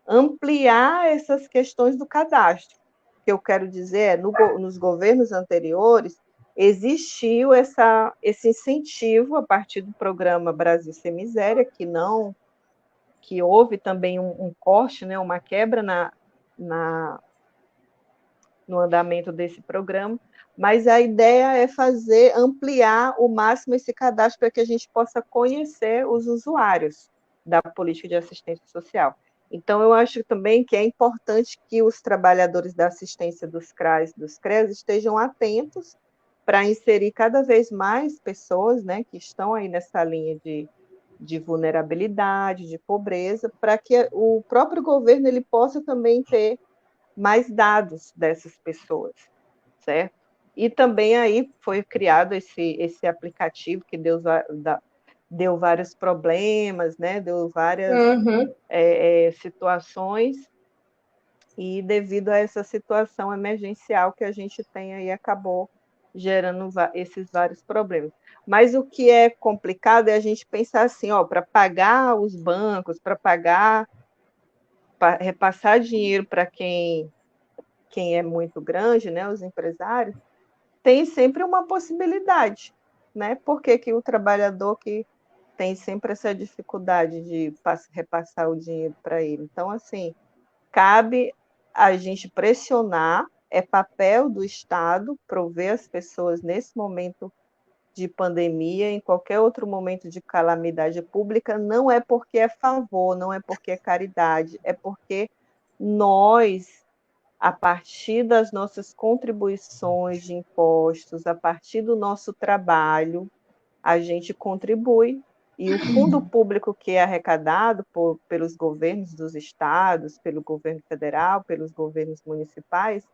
ampliar essas questões do cadastro. O que eu quero dizer é, nos governos anteriores, existiu esse incentivo a partir do programa Brasil Sem Miséria, que houve também um corte, né, uma quebra no andamento desse programa, mas a ideia é ampliar o máximo esse cadastro para que a gente possa conhecer os usuários da política de assistência social. Então, eu acho também que é importante que os trabalhadores da assistência dos CRAs e dos CREAS estejam atentos para inserir cada vez mais pessoas, né, que estão aí nessa linha de vulnerabilidade, de pobreza, para que o próprio governo ele possa também ter mais dados dessas pessoas, certo? E também aí foi criado esse aplicativo que deu vários problemas, né? Deu várias situações, e devido a essa situação emergencial que a gente tem aí, acabou gerando esses vários problemas. Mas o que é complicado é a gente pensar assim, ó, para pagar os bancos, para repassar dinheiro para quem é muito grande, né, os empresários, tem sempre uma possibilidade, né? Por que que o trabalhador que tem sempre essa dificuldade de repassar o dinheiro para ele? Então, assim, cabe a gente pressionar, é papel do Estado prover as pessoas nesse momento de pandemia, em qualquer outro momento de calamidade pública, não é porque é favor, não é porque é caridade, é porque nós, a partir das nossas contribuições de impostos, a partir do nosso trabalho, a gente contribui. E o fundo público que é arrecadado pelos governos dos estados, pelo governo federal, pelos governos municipais,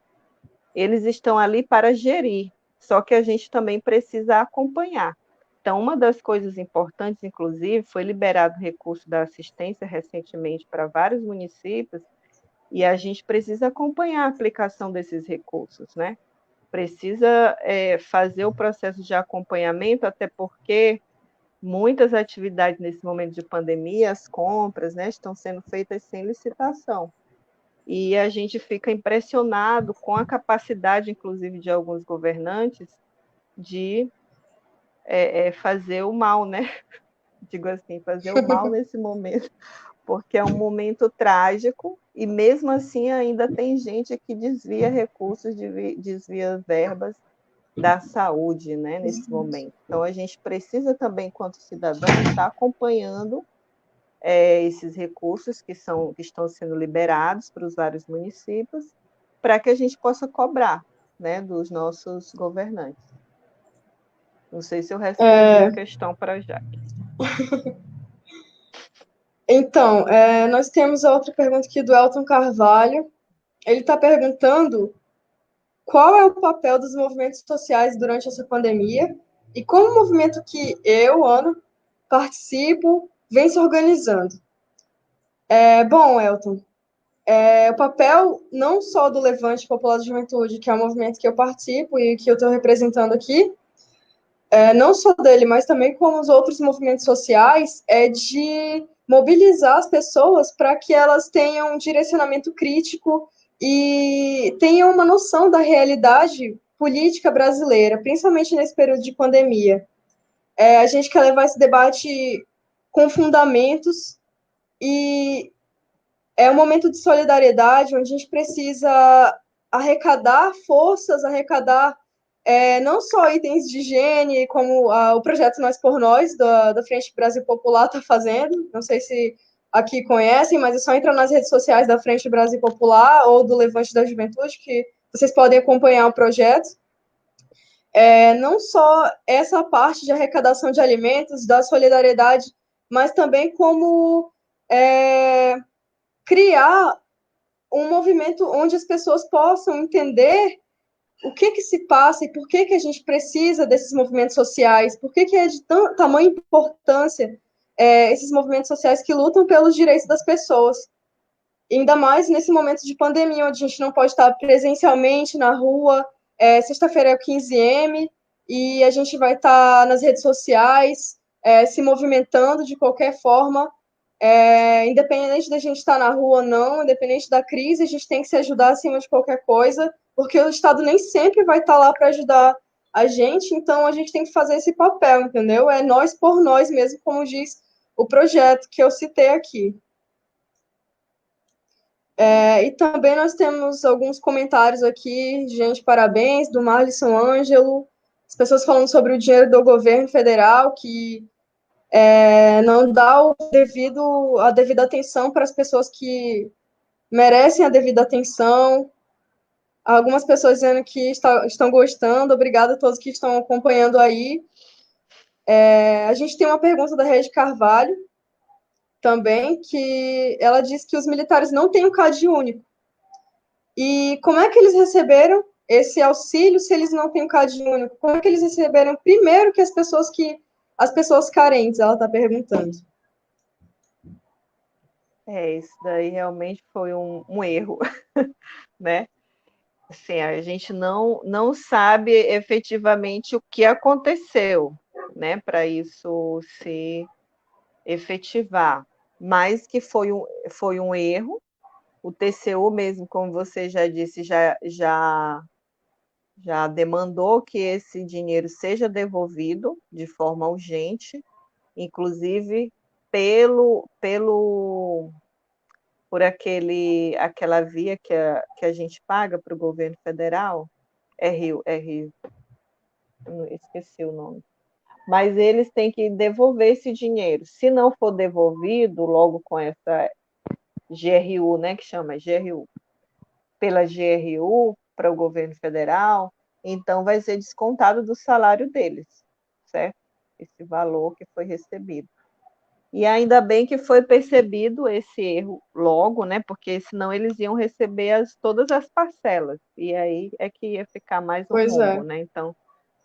eles estão ali para gerir, só que a gente também precisa acompanhar. Então, uma das coisas importantes, inclusive, foi liberado recurso da assistência recentemente para vários municípios, E a gente precisa acompanhar a aplicação desses recursos, né? Precisa fazer o processo de acompanhamento, até porque muitas atividades nesse momento de pandemia, as compras, né, estão sendo feitas sem licitação. E a gente fica impressionado com a capacidade, inclusive, de alguns governantes de fazer o mal, né? Digo assim, fazer o mal nesse momento, porque é um momento trágico e mesmo assim ainda tem gente que desvia recursos, desvia verbas da saúde, né, nesse momento. Então a gente precisa também, enquanto cidadão, estar acompanhando esses recursos que estão sendo liberados para os vários municípios, para que a gente possa cobrar, né, dos nossos governantes. Não sei se eu respondi a questão para a Jaque. Então, nós temos a outra pergunta aqui do Elton Carvalho. Ele está perguntando qual é o papel dos movimentos sociais durante essa pandemia e como o movimento que eu, Ana, participo, vem se organizando. Bom, Elton, o papel não só do Levante Popular da Juventude, que é o movimento que eu participo e que eu estou representando aqui, não só dele, mas também como os outros movimentos sociais, é de mobilizar as pessoas para que elas tenham um direcionamento crítico e tenham uma noção da realidade política brasileira, principalmente nesse período de pandemia. A gente quer levar esse debate com fundamentos e é um momento de solidariedade onde a gente precisa arrecadar forças, arrecadar não só itens de higiene, como o projeto Nós por Nós, da Frente Brasil Popular, está fazendo. Não sei se aqui conhecem, mas é só entrar nas redes sociais da Frente Brasil Popular ou do Levante da Juventude, que vocês podem acompanhar o projeto. Não só essa parte de arrecadação de alimentos, da solidariedade, mas também como criar um movimento onde as pessoas possam entender o que se passa e por que a gente precisa desses movimentos sociais, por que é de tamanha importância esses movimentos sociais que lutam pelos direitos das pessoas. Ainda mais nesse momento de pandemia, onde a gente não pode estar presencialmente na rua. Sexta-feira é o 15M e a gente vai estar nas redes sociais, se movimentando de qualquer forma. Independente da gente estar na rua ou não, independente da crise, a gente tem que se ajudar acima de qualquer coisa, porque o Estado nem sempre vai estar lá para ajudar a gente, então a gente tem que fazer esse papel, entendeu? É nós por nós mesmo, como diz o projeto que eu citei aqui. E também nós temos alguns comentários aqui, gente, parabéns, do Marlisson Ângelo, as pessoas falando sobre o dinheiro do governo federal, que não dá a devida atenção para as pessoas que merecem a devida atenção. Algumas pessoas dizendo que estão gostando, obrigada a todos que estão acompanhando aí. A gente tem uma pergunta da Rede Carvalho, também, que ela diz que os militares não têm o CAD único. E como é que eles receberam esse auxílio se eles não têm o CAD único? Como é que eles receberam primeiro que as pessoas carentes, ela está perguntando. Isso daí realmente foi um erro, né? Assim, a gente não sabe efetivamente o que aconteceu, né, para isso se efetivar, mas que foi um erro. O TCU mesmo, como você já disse, já demandou que esse dinheiro seja devolvido de forma urgente, inclusive por aquela via que a gente paga para o governo federal, esqueci o nome. Mas eles têm que devolver esse dinheiro. Se não for devolvido logo com essa GRU, né, que chama GRU, pela GRU para o governo federal, então vai ser descontado do salário deles, certo? Esse valor que foi recebido. E ainda bem que foi percebido esse erro logo, né? Porque senão eles iam receber todas as parcelas. E aí é que ia ficar mais um rombo, né? Então,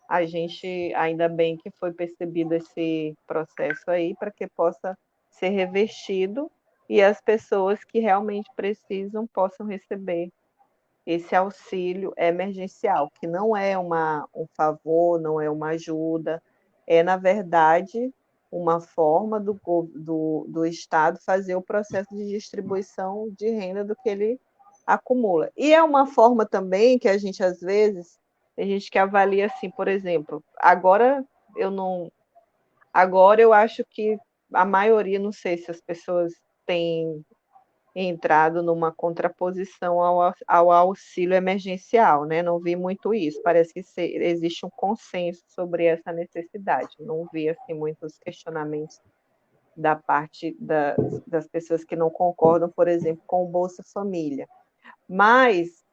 a gente, ainda bem que foi percebido esse processo aí, para que possa ser revertido e as pessoas que realmente precisam possam receber esse auxílio emergencial, que não é um favor, não é uma ajuda, é, na verdade, uma forma do Estado fazer o processo de distribuição de renda do que ele acumula. E é uma forma também que a gente, às vezes, tem gente que avalia assim, por exemplo, eu não. Agora eu acho que a maioria, não sei se as pessoas têm entrado numa contraposição ao auxílio emergencial, né? Não vi muito isso. Parece que existe um consenso sobre essa necessidade. Não vi assim muitos questionamentos da parte das pessoas que não concordam, por exemplo, com o Bolsa Família. Mas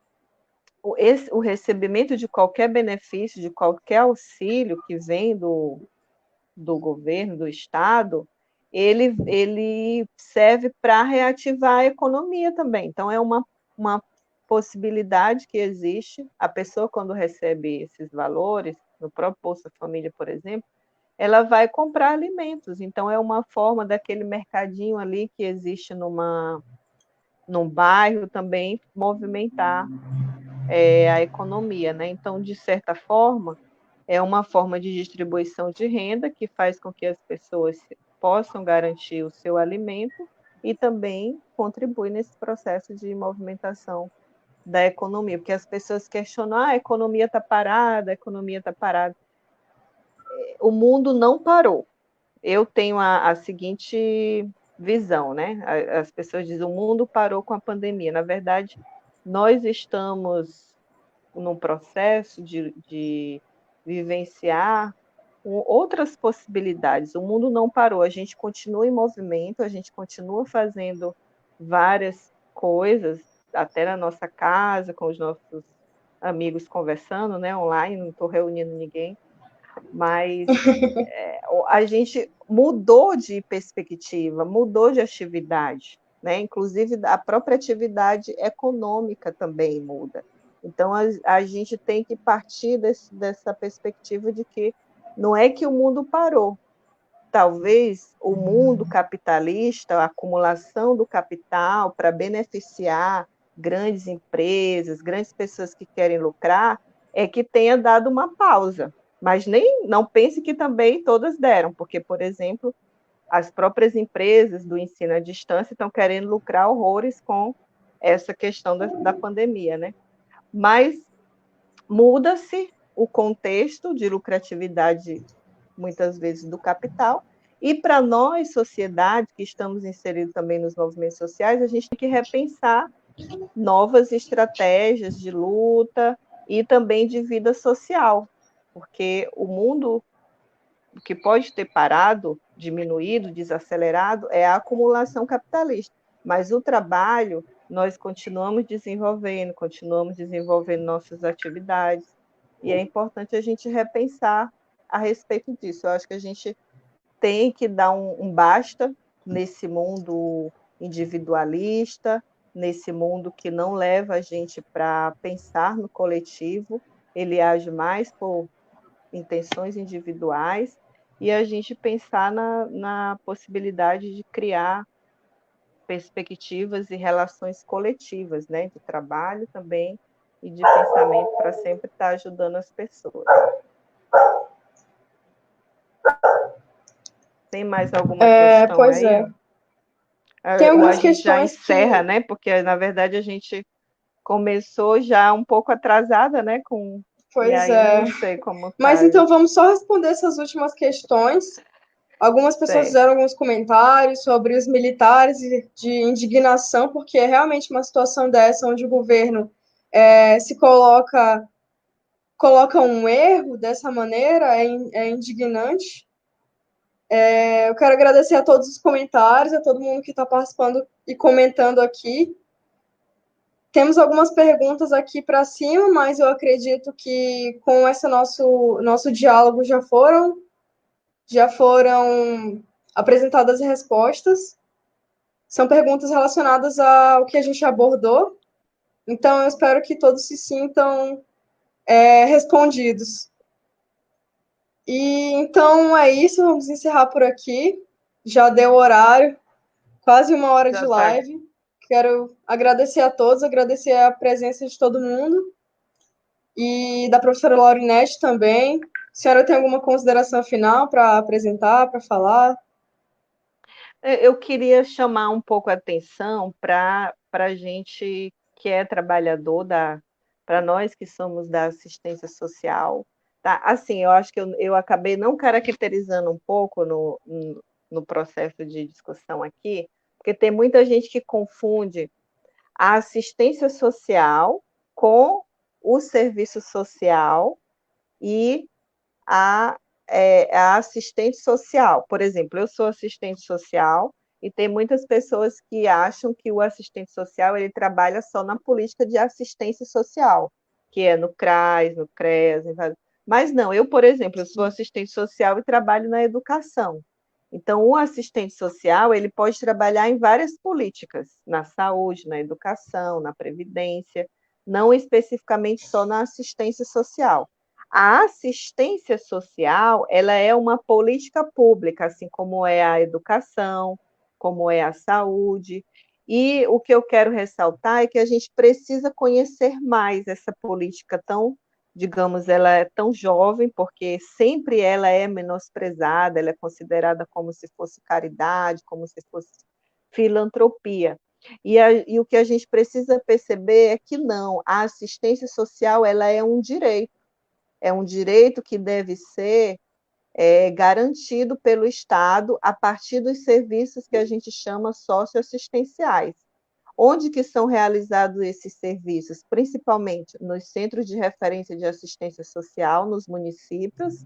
o recebimento de qualquer benefício, de qualquer auxílio que vem do governo, do Estado, ele serve para reativar a economia também. Então, é uma possibilidade que existe. A pessoa, quando recebe esses valores, no próprio Bolsa Família, por exemplo, ela vai comprar alimentos. Então, é uma forma daquele mercadinho ali que existe num bairro também movimentar a economia, né? Então, de certa forma, é uma forma de distribuição de renda que faz com que as pessoas possam garantir o seu alimento e também contribui nesse processo de movimentação da economia, porque as pessoas questionam, a economia está parada, a economia está parada. O mundo não parou. Eu tenho a seguinte visão, né? As pessoas dizem, o mundo parou com a pandemia. Na verdade, nós estamos num processo de vivenciar outras possibilidades. O mundo não parou, a gente continua em movimento, a gente continua fazendo várias coisas, até na nossa casa, com os nossos amigos conversando, né, online, não estou reunindo ninguém, mas a gente mudou de perspectiva, mudou de atividade, né? Inclusive a própria atividade econômica também muda. Então a gente tem que partir dessa perspectiva de que não é que o mundo parou. Talvez o mundo capitalista, a acumulação do capital para beneficiar grandes empresas, grandes pessoas que querem lucrar, é que tenha dado uma pausa. Mas nem não pense que também todas deram, porque, por exemplo, as próprias empresas do ensino à distância estão querendo lucrar horrores com essa questão da pandemia, né? Mas muda-se o contexto de lucratividade, muitas vezes, do capital, e para nós, sociedade, que estamos inseridos também nos movimentos sociais, a gente tem que repensar novas estratégias de luta e também de vida social, porque o mundo que pode ter parado, diminuído, desacelerado, é a acumulação capitalista, mas o trabalho nós continuamos desenvolvendo nossas atividades, e é importante a gente repensar a respeito disso. Eu acho que a gente tem que dar um basta nesse mundo individualista, nesse mundo que não leva a gente para pensar no coletivo, ele age mais por intenções individuais, e a gente pensar na possibilidade de criar perspectivas e relações coletivas, né, de trabalho também e de pensamento para sempre estar ajudando as pessoas. Tem mais alguma questão Pois aí? Tem Ou a algumas gente já questões encerra, que... né? Porque, na verdade, a gente começou já um pouco atrasada, né? E Pois aí eu é. não sei como Mas tá. então vamos só responder essas últimas questões. Algumas pessoas Certo. fizeram alguns comentários sobre os militares e de indignação, porque é realmente uma situação dessa onde o governo se coloca um erro dessa maneira, é indignante. Eu quero agradecer a todos os comentários, a todo mundo que está participando e comentando aqui. Temos algumas perguntas aqui para cima, mas eu acredito que com esse nosso diálogo já foram apresentadas as respostas. São perguntas relacionadas ao que a gente abordou, então eu espero que todos se sintam respondidos. E então é isso, vamos encerrar por aqui. Já deu o horário. quase 1 hora de Já tá. live. Quero agradecer a todos, agradecer a presença de todo mundo e da professora Laurinete também. A senhora tem alguma consideração final para apresentar, para falar? Eu queria chamar um pouco a atenção para a gente que é trabalhador para nós que somos da assistência social, tá? Assim, eu acho que eu acabei não caracterizando um pouco no processo de discussão aqui, porque tem muita gente que confunde a assistência social com o serviço social e a, a assistente social. Por exemplo, eu sou assistente social e tem muitas pessoas que acham que o assistente social ele trabalha só na política de assistência social, que é no CRAS, no CREAS, mas não, eu, por exemplo, eu sou assistente social e trabalho na educação. Então, o assistente social, ele pode trabalhar em várias políticas, na saúde, na educação, na previdência, não especificamente só na assistência social. A assistência social, ela é uma política pública, assim como é a educação, como é a saúde. E o que eu quero ressaltar é que a gente precisa conhecer mais essa política tão, digamos, ela é tão jovem, porque sempre ela é menosprezada, ela é considerada como se fosse caridade, como se fosse filantropia. E o que a gente precisa perceber é que não, a assistência social ela é um direito que deve ser garantido pelo Estado a partir dos serviços que a gente chama socioassistenciais. Onde que são realizados esses serviços? Principalmente nos centros de referência de assistência social, nos municípios,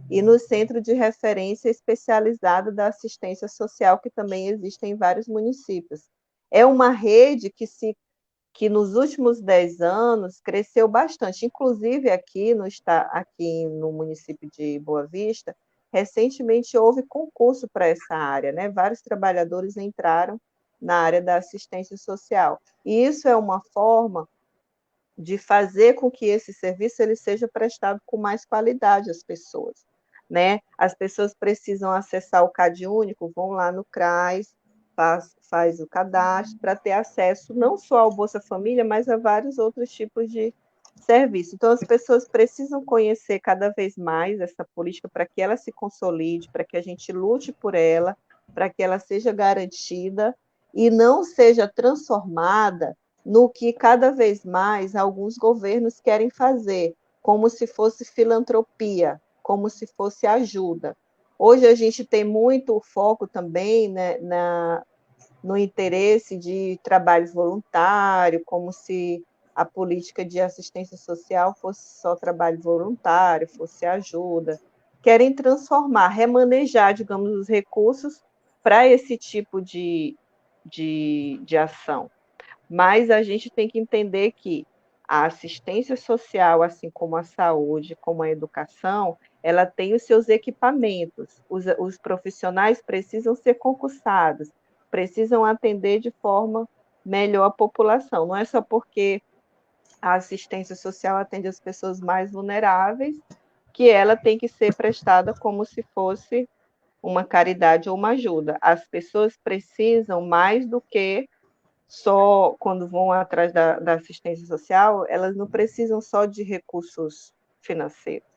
e no centro de referência especializado da assistência social, que também existe em vários municípios. É uma rede que nos últimos 10 anos cresceu bastante, inclusive aqui no município de Boa Vista, recentemente houve concurso para essa área, né? Vários trabalhadores entraram na área da assistência social. E isso é uma forma de fazer com que esse serviço ele seja prestado com mais qualidade às pessoas, né? As pessoas precisam acessar o CAD único, vão lá no CRAS, faz o cadastro para ter acesso não só ao Bolsa Família, mas a vários outros tipos de serviço. Então, as pessoas precisam conhecer cada vez mais essa política para que ela se consolide, para que a gente lute por ela, para que ela seja garantida e não seja transformada no que cada vez mais alguns governos querem fazer, como se fosse filantropia, como se fosse ajuda. Hoje a gente tem muito foco também, né, no interesse de trabalho voluntário, como se a política de assistência social fosse só trabalho voluntário, fosse ajuda. Querem transformar, remanejar, digamos, os recursos para esse tipo de ação. Mas a gente tem que entender que a assistência social, assim como a saúde, como a educação, ela tem os seus equipamentos. Os profissionais precisam ser concursados, precisam atender de forma melhor a população. Não é só porque a assistência social atende as pessoas mais vulneráveis que ela tem que ser prestada como se fosse uma caridade ou uma ajuda. As pessoas precisam mais do que só quando vão atrás da assistência social, elas não precisam só de recursos financeiros.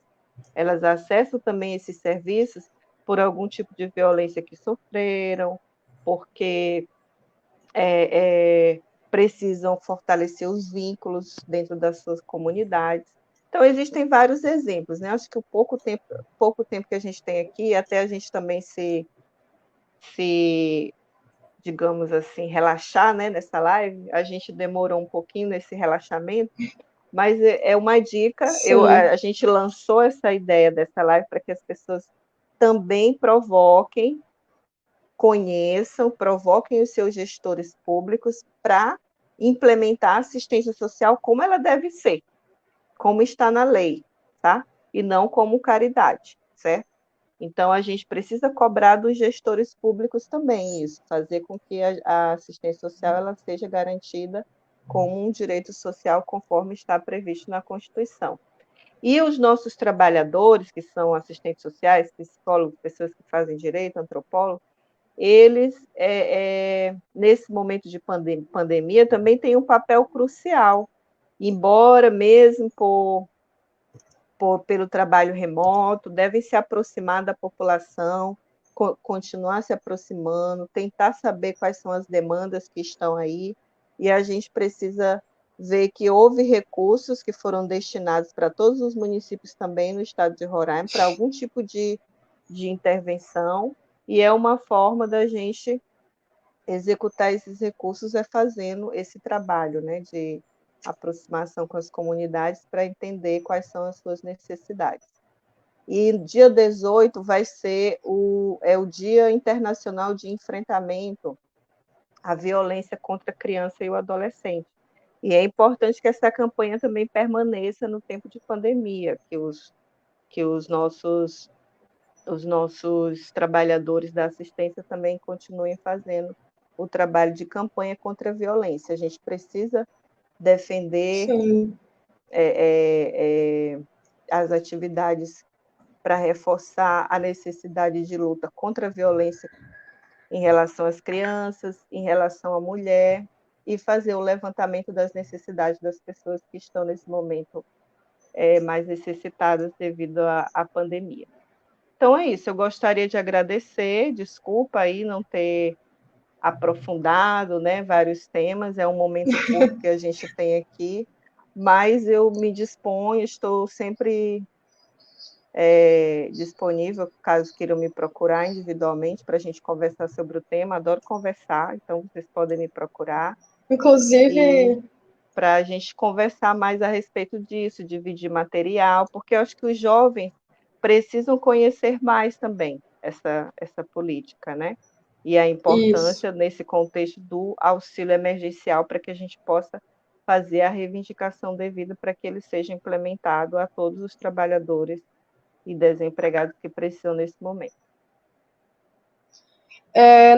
Elas acessam também esses serviços por algum tipo de violência que sofreram, porque precisam fortalecer os vínculos dentro das suas comunidades. Então, existem vários exemplos, né? Acho que o pouco tempo que a gente tem aqui, até a gente também se digamos assim, relaxar, né, nessa live. A gente demorou um pouquinho nesse relaxamento, mas é uma dica. A gente lançou essa ideia dessa live para que as pessoas também provoquem, conheçam, provoquem os seus gestores públicos para implementar a assistência social como ela deve ser, como está na lei, tá? E não como caridade, certo? Então, a gente precisa cobrar dos gestores públicos também isso, fazer com que a assistência social ela seja garantida como um direito social conforme está previsto na Constituição. E os nossos trabalhadores, que são assistentes sociais, psicólogos, pessoas que fazem direito, antropólogos, eles, nesse momento de pandemia, também têm um papel crucial, embora mesmo pelo trabalho remoto, devem se aproximar da população, continuar se aproximando, tentar saber quais são as demandas que estão aí, e a gente precisa ver que houve recursos que foram destinados para todos os municípios também no estado de Roraima, para algum tipo de intervenção, e é uma forma da gente executar esses recursos fazendo esse trabalho, né, de aproximação com as comunidades para entender quais são as suas necessidades. E dia 18 vai ser o Dia Internacional de Enfrentamento à Violência contra a Criança e o Adolescente. E é importante que essa campanha também permaneça no tempo de pandemia, que os nossos trabalhadores da assistência também continuem fazendo o trabalho de campanha contra a violência. A gente precisa defender as atividades para reforçar a necessidade de luta contra a violência em relação às crianças, em relação à mulher, e fazer o levantamento das necessidades das pessoas que estão nesse momento mais necessitadas devido à pandemia. Então é isso, eu gostaria de agradecer, desculpa aí não ter aprofundado, né, vários temas, é um momento curto que a gente tem aqui, mas eu me disponho, estou sempre disponível, caso queiram me procurar individualmente para a gente conversar sobre o tema, adoro conversar, então vocês podem me procurar. Inclusive, para a gente conversar mais a respeito disso, dividir material, porque eu acho que os jovens precisam conhecer mais também essa política, né? E a importância isso. nesse contexto do auxílio emergencial para que a gente possa fazer a reivindicação devida para que ele seja implementado a todos os trabalhadores e desempregados que precisam nesse momento.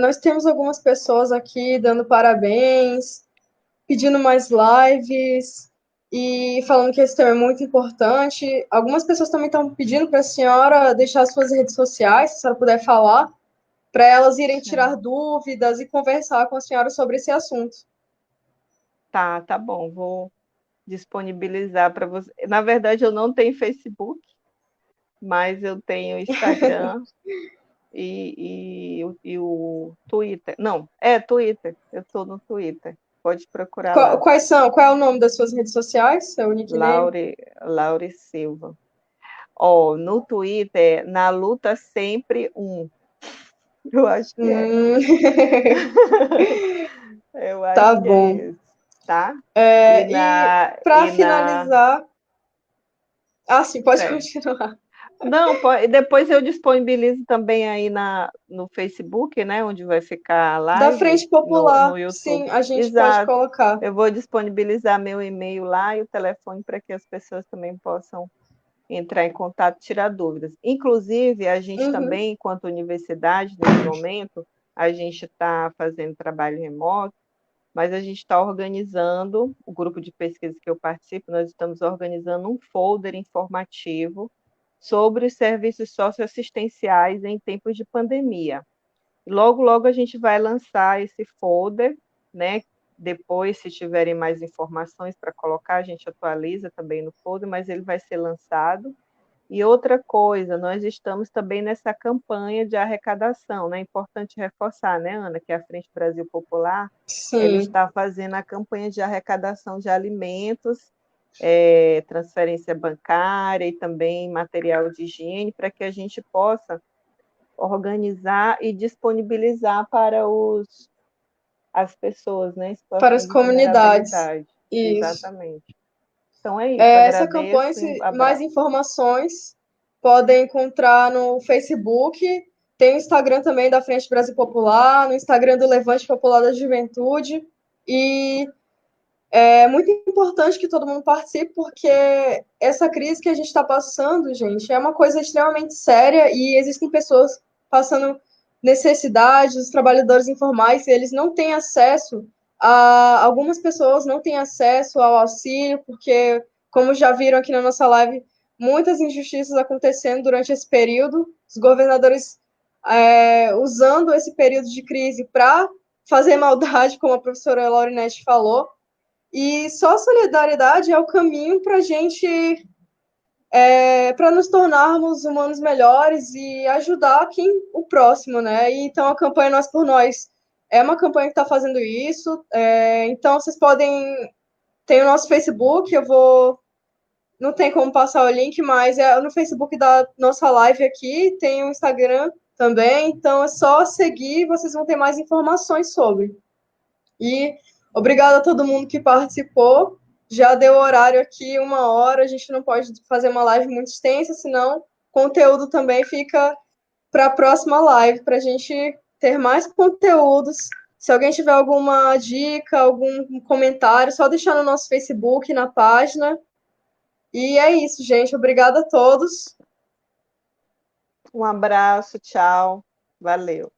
Nós temos algumas pessoas aqui dando parabéns, pedindo mais lives e falando que esse tema é muito importante. Algumas pessoas também estão pedindo para a senhora deixar as suas redes sociais, se a senhora puder falar, para elas irem tirar dúvidas e conversar com a senhora sobre esse assunto. Tá bom, vou disponibilizar para você. Na verdade, eu não tenho Facebook, mas eu tenho Instagram e o Twitter. Não, Twitter. Eu estou no Twitter. Pode procurar lá. Qual é o nome das suas redes sociais? Seu nickname? Laure Silva. No Twitter, na luta sempre um. Eu acho que Eu acho tá que bom. é isso, tá? E para finalizar... sim, pode continuar. Não, depois eu disponibilizo também aí no Facebook, né, onde vai ficar a live. Da Frente Popular, no YouTube. sim, a gente Exato. pode colocar. Eu vou disponibilizar meu e-mail lá e o telefone para que as pessoas também possam entrar em contato e tirar dúvidas. Inclusive, a gente também, enquanto universidade, nesse momento, a gente está fazendo trabalho remoto, mas a gente está organizando, o grupo de pesquisa que eu participo, nós estamos organizando um folder informativo sobre os serviços socioassistenciais em tempos de pandemia. Logo, logo a gente vai lançar esse folder, né? Depois, se tiverem mais informações para colocar, a gente atualiza também no folder, mas ele vai ser lançado. E outra coisa, nós estamos também nessa campanha de arrecadação, né? É importante reforçar, né, Ana, que a Frente Brasil Popular, ela está fazendo a campanha de arrecadação de alimentos, transferência bancária e também material de higiene, para que a gente possa organizar e disponibilizar para as pessoas, né, em situação para as de comunidades. Isso. Exatamente. Então é isso, essa campanha, mais informações, podem encontrar no Facebook, tem o Instagram também da Frente Brasil Popular, no Instagram do Levante Popular da Juventude, e é muito importante que todo mundo participe, porque essa crise que a gente está passando, gente, é uma coisa extremamente séria e existem pessoas passando necessidades, os trabalhadores informais, eles não têm acesso algumas pessoas não têm acesso ao auxílio, porque, como já viram aqui na nossa live, muitas injustiças acontecendo durante esse período, os governadores usando esse período de crise para fazer maldade, como a professora Laurinete falou. E só a solidariedade é o caminho para a gente, para nos tornarmos humanos melhores e ajudar o próximo, né? E, então, a campanha Nós por Nós é uma campanha que está fazendo isso. Então, vocês podem... Tem o nosso Facebook, não tem como passar o link, mas é no Facebook da nossa live aqui, tem o Instagram também, então é só seguir, vocês vão ter mais informações sobre. E obrigada a todo mundo que participou. Já deu horário aqui, 1 hora, a gente não pode fazer uma live muito extensa, senão o conteúdo também fica para a próxima live, para a gente ter mais conteúdos. Se alguém tiver alguma dica, algum comentário, só deixar no nosso Facebook, na página. E é isso, gente. Obrigada a todos. Um abraço, tchau. Valeu.